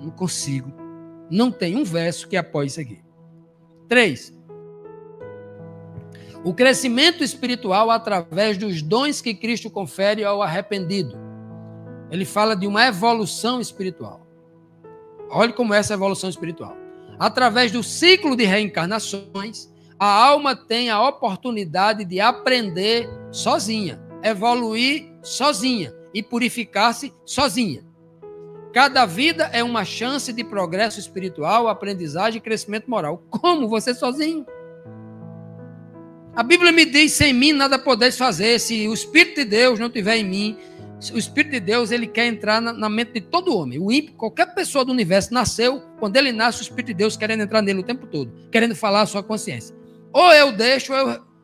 não consigo. Não tem um verso que apoie isso aqui. 3. O crescimento espiritual através dos dons que Cristo confere ao arrependido. Ele fala de uma evolução espiritual. Olhe como é essa evolução espiritual. Através do ciclo de reencarnações, a alma tem a oportunidade de aprender sozinha, evoluir sozinha e purificar-se sozinha. Cada vida é uma chance de progresso espiritual, aprendizagem e crescimento moral. Como? Você sozinho? A Bíblia me diz, sem mim nada podeis fazer. Se o Espírito de Deus não estiver em mim, o Espírito de Deus, ele quer entrar na mente de todo homem. O ímpio, qualquer pessoa do universo nasceu, quando ele nasce, o Espírito de Deus querendo entrar nele o tempo todo, querendo falar a sua consciência. Ou eu deixo,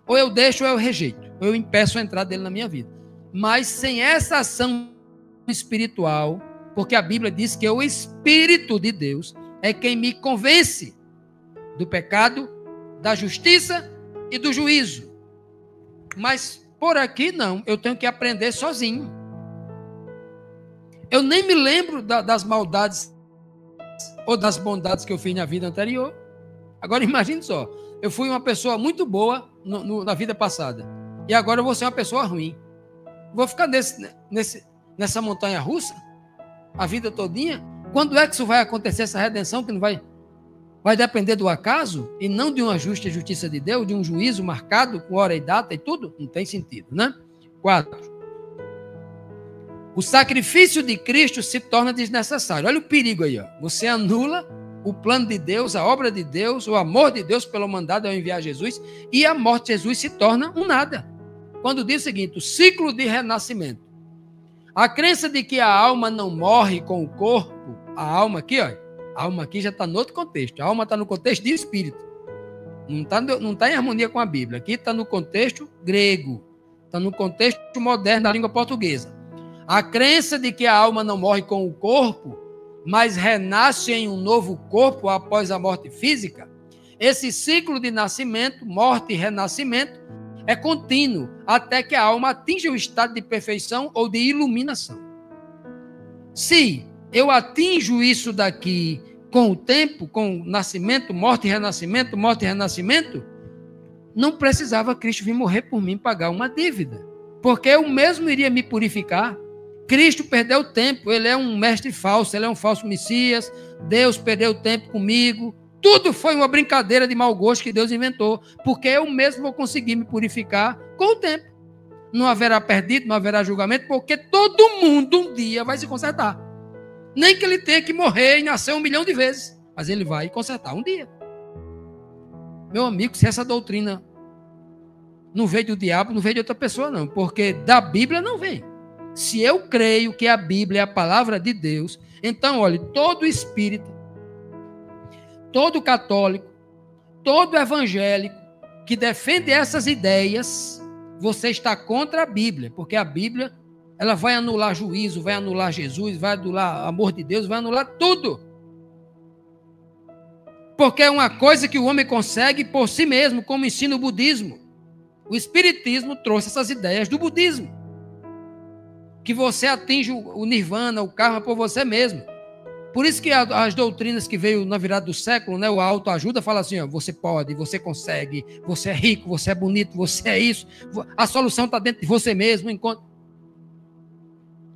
ou eu rejeito. Ou eu impeço a entrada dele na minha vida. Mas sem essa ação espiritual, porque a Bíblia diz que o Espírito de Deus é quem me convence do pecado, da justiça e do juízo. Mas por aqui não, eu tenho que aprender sozinho. Eu nem me lembro das maldades ou das bondades que eu fiz na vida anterior. Agora imagine só, eu fui uma pessoa muito boa na vida passada e agora eu vou ser uma pessoa ruim. Vou ficar nessa montanha russa a vida todinha? Quando é que isso vai acontecer, essa redenção que não vai depender do acaso e não de uma justa justiça de Deus, de um juízo marcado com hora e data e tudo? Não tem sentido, né? 4. O sacrifício de Cristo se torna desnecessário. Olha o perigo aí, ó. Você anula o plano de Deus, a obra de Deus, o amor de Deus pela humanidade ao enviar Jesus, e a morte de Jesus se torna um nada. Quando diz o seguinte, o ciclo de renascimento. A crença de que a alma não morre com o corpo, a alma aqui, ó, a alma aqui já está no outro contexto. A alma está no contexto de espírito. Não está em harmonia com a Bíblia. Aqui está no contexto grego. Está no contexto moderno da língua portuguesa. A crença de que a alma não morre com o corpo, mas renasce em um novo corpo após a morte física. Esse ciclo de nascimento, morte e renascimento é contínuo até que a alma atinja o estado de perfeição ou de iluminação. Se eu atinjo isso daqui com o tempo, com nascimento, morte e renascimento, não precisava Cristo vir morrer por mim, pagar uma dívida, porque eu mesmo iria me purificar. Cristo perdeu tempo, ele é um mestre falso, ele é um falso Messias, Deus perdeu tempo comigo, tudo foi uma brincadeira de mau gosto que Deus inventou, porque eu mesmo vou conseguir me purificar com o tempo. Não haverá perdido, não haverá julgamento, porque todo mundo um dia vai se consertar. Nem que ele tenha que morrer e nascer 1 milhão de vezes, mas ele vai consertar um dia. Meu amigo, se essa doutrina não veio do diabo, não veio de outra pessoa não, porque da Bíblia não vem. Se eu creio que a Bíblia é a palavra de Deus, então, olha, todo espírita, todo católico, todo evangélico, que defende essas ideias, você está contra a Bíblia, porque a Bíblia ela vai anular juízo, vai anular Jesus, vai anular amor de Deus, vai anular tudo. Porque é uma coisa que o homem consegue por si mesmo, como ensina o budismo. O espiritismo trouxe essas ideias do budismo. Que você atinge o nirvana, o karma por você mesmo. Por isso que as doutrinas que veio na virada do século, né, o autoajuda, fala assim, ó, você pode, você consegue, você é rico, você é bonito, você é isso, a solução está dentro de você mesmo.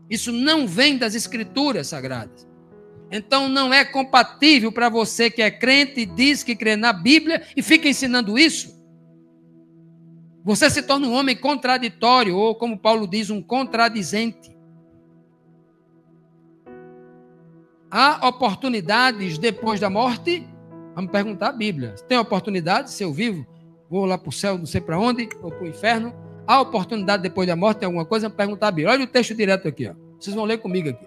Isso não vem das escrituras sagradas. Então não é compatível para você que é crente e diz que crê na Bíblia e fica ensinando isso. Você se torna um homem contraditório, ou como Paulo diz, um contradizente. Há oportunidades depois da morte? Vamos perguntar a Bíblia. Tem oportunidade, se eu vivo, vou lá para o céu, não sei para onde, ou para o inferno. Há oportunidade depois da morte? Tem alguma coisa? Vamos perguntar a Bíblia. Olha o texto direto aqui. Ó. Vocês vão ler comigo aqui.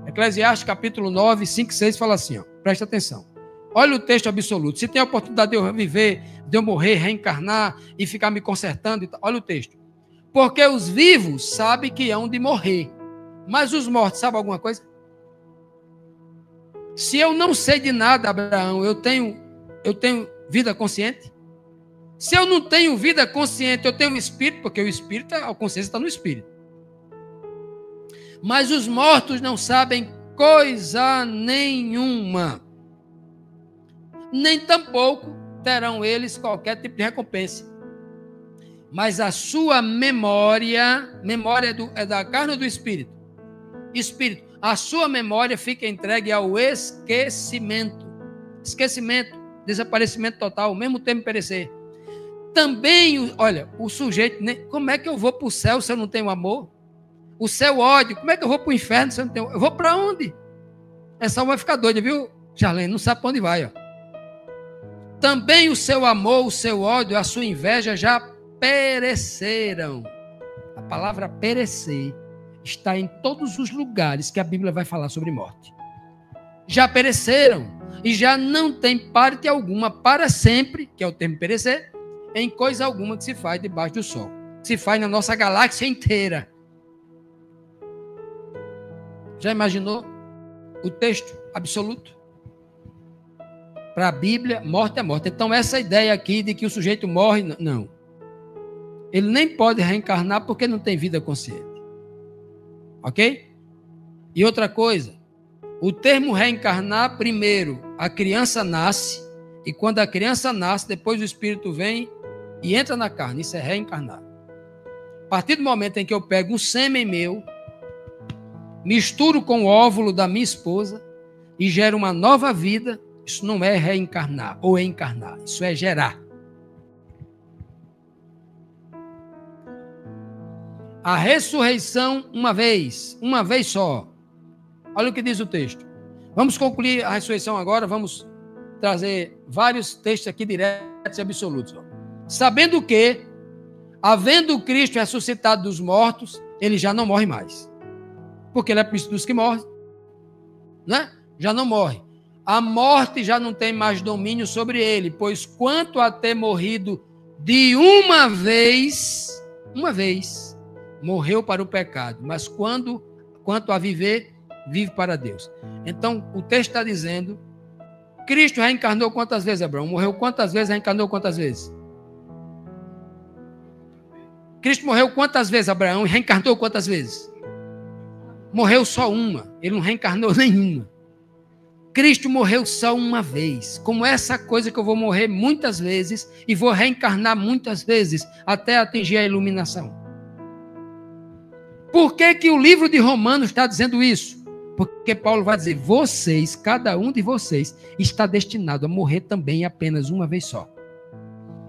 Eclesiastes capítulo 9, 5 e 6 fala assim. Ó. Presta atenção. Olha o texto absoluto. Se tem a oportunidade de eu viver, de eu morrer, reencarnar e ficar me consertando. Olha o texto. Porque os vivos sabem que hão de morrer. Mas os mortos sabem alguma coisa? Se eu não sei de nada, Abraão, eu tenho vida consciente? Se eu não tenho vida consciente, eu tenho um espírito, porque o espírito, a consciência está no espírito. Mas os mortos não sabem coisa nenhuma. Nem tampouco terão eles qualquer tipo de recompensa. Mas a sua memória é da carne ou do espírito? Espírito. A sua memória fica entregue ao esquecimento. Esquecimento, desaparecimento total, o mesmo termo perecer. Também, olha, o sujeito, como é que eu vou para o céu se eu não tenho amor? O céu ódio, como é que eu vou para o inferno se eu não tenho? Eu vou para onde? Essa vai ficar doida, viu, Charlene? Não sabe para onde vai, ó. Também o seu amor, o seu ódio, a sua inveja já pereceram. A palavra perecer está em todos os lugares que a Bíblia vai falar sobre morte. Já pereceram e já não tem parte alguma para sempre, que é o termo perecer, em coisa alguma que se faz debaixo do sol. Se faz na nossa galáxia inteira. Já imaginou o texto absoluto? Para a Bíblia, morte é morte. Então essa ideia aqui de que o sujeito morre, não. Ele nem pode reencarnar porque não tem vida consciente. Ok? E outra coisa, o termo reencarnar, primeiro, a criança nasce, e quando a criança nasce, depois o espírito vem e entra na carne. Isso é reencarnar. A partir do momento em que eu pego um sêmen meu, misturo com o óvulo da minha esposa e gero uma nova vida, isso não é reencarnar ou encarnar, isso é gerar. A ressurreição uma vez só. Olha o que diz o texto. Vamos concluir a ressurreição agora, vamos trazer vários textos aqui diretos e absolutos. Sabendo que, havendo Cristo ressuscitado dos mortos, ele já não morre mais. Porque ele é príncipe dos que morrem, né? Já não morre. A morte já não tem mais domínio sobre ele, pois quanto a ter morrido de uma vez, morreu para o pecado, mas quanto a viver, vive para Deus. Então, o texto está dizendo, Cristo reencarnou quantas vezes, Abraão? Morreu quantas vezes, reencarnou quantas vezes? Cristo morreu quantas vezes, Abraão? E reencarnou quantas vezes? Morreu só uma, ele não reencarnou nenhuma. Cristo morreu só uma vez, como essa coisa que eu vou morrer muitas vezes e vou reencarnar muitas vezes até atingir a iluminação. Por que o livro de Romanos está dizendo isso? Porque Paulo vai dizer, vocês, cada um de vocês, está destinado a morrer também apenas uma vez só.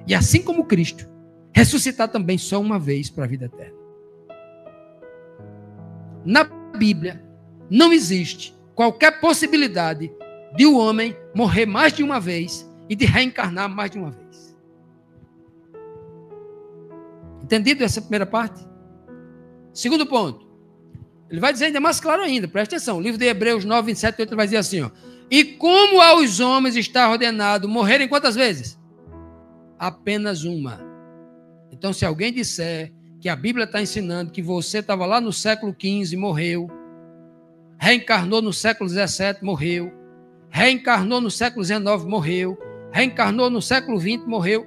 E assim como Cristo, ressuscitar também só uma vez para a vida eterna. Na Bíblia, não existe qualquer possibilidade de o homem morrer mais de uma vez e de reencarnar mais de uma vez. Entendido essa primeira parte? Segundo ponto. Ele vai dizer ainda mais claro ainda, presta atenção. O livro de Hebreus 9, 27 e 8 vai dizer assim, ó. E como aos homens está ordenado morrerem quantas vezes? apenas uma. Então, se alguém disser que a Bíblia está ensinando que você estava lá no século XV, morreu, reencarnou no século XVII, morreu, reencarnou no século XIX, morreu, reencarnou no século XX, morreu,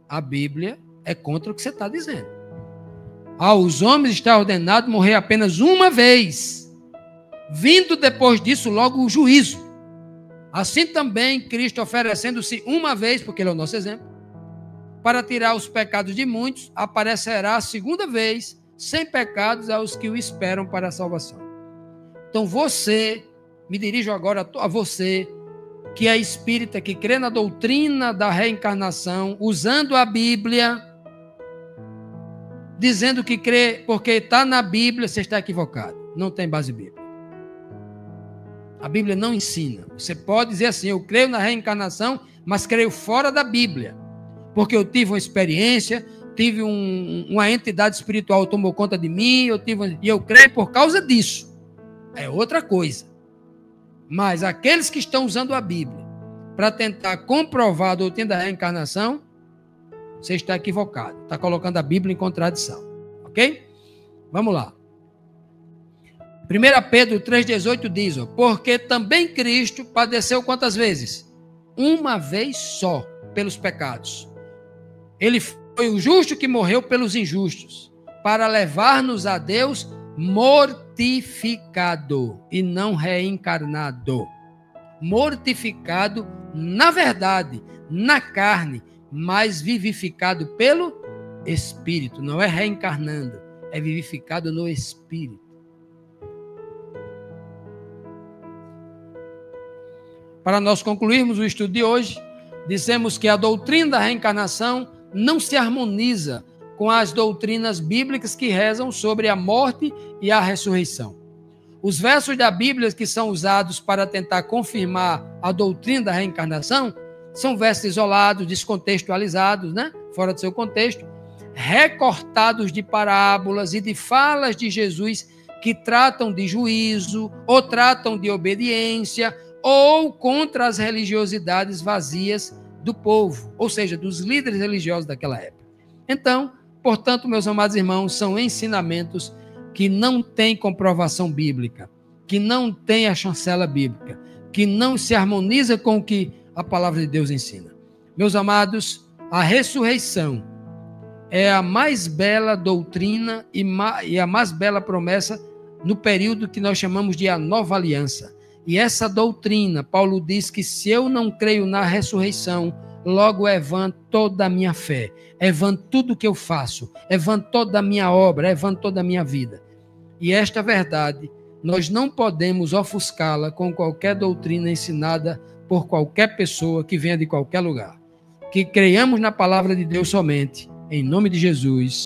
a Bíblia é contra o que você está dizendo. Aos homens está ordenado morrer apenas uma vez, vindo depois disso logo o juízo. Assim também Cristo, oferecendo-se uma vez, porque ele é o nosso exemplo, para tirar os pecados de muitos, aparecerá a segunda vez, sem pecados, aos que o esperam para a salvação. Então você, me dirijo agora a você, que é espírita, que crê na doutrina da reencarnação, usando a Bíblia, dizendo que crê porque está na Bíblia, você está equivocado. Não tem base bíblica. A Bíblia não ensina. Você pode dizer assim, eu creio na reencarnação, mas creio fora da Bíblia. Porque eu tive uma experiência, tive uma entidade espiritual que tomou conta de mim, e eu creio por causa disso. É outra coisa. Mas aqueles que estão usando a Bíblia para tentar comprovar a doutrina da reencarnação, você está equivocado. Está colocando a Bíblia em contradição. Ok? Vamos lá. 1 Pedro 3,18 diz, porque também Cristo padeceu quantas vezes? Uma vez só pelos pecados. Ele foi o justo que morreu pelos injustos, para levar-nos a Deus mortificado e não reencarnado. Mortificado, na verdade, na carne, mas vivificado pelo Espírito. Não é reencarnando, é vivificado no Espírito. Para nós concluirmos o estudo de hoje, dissemos que a doutrina da reencarnação não se harmoniza com as doutrinas bíblicas que rezam sobre a morte e a ressurreição. Os versos da Bíblia que são usados para tentar confirmar a doutrina da reencarnação são versos isolados, descontextualizados, fora do seu contexto, recortados de parábolas e de falas de Jesus que tratam de juízo ou tratam de obediência ou contra as religiosidades vazias do povo, ou seja, dos líderes religiosos daquela época. Então, portanto, meus amados irmãos, são ensinamentos que não têm comprovação bíblica, que não têm a chancela bíblica, que não se harmoniza com o que a palavra de Deus ensina. Meus amados, a ressurreição é a mais bela doutrina e a mais bela promessa no período que nós chamamos de a nova aliança. E essa doutrina, Paulo diz que se eu não creio na ressurreição, logo é vã toda a minha fé, é vã tudo que eu faço, é vã toda a minha obra, é vã toda a minha vida. E esta verdade, nós não podemos ofuscá-la com qualquer doutrina ensinada por qualquer pessoa que venha de qualquer lugar. Que creiamos na palavra de Deus somente, em nome de Jesus.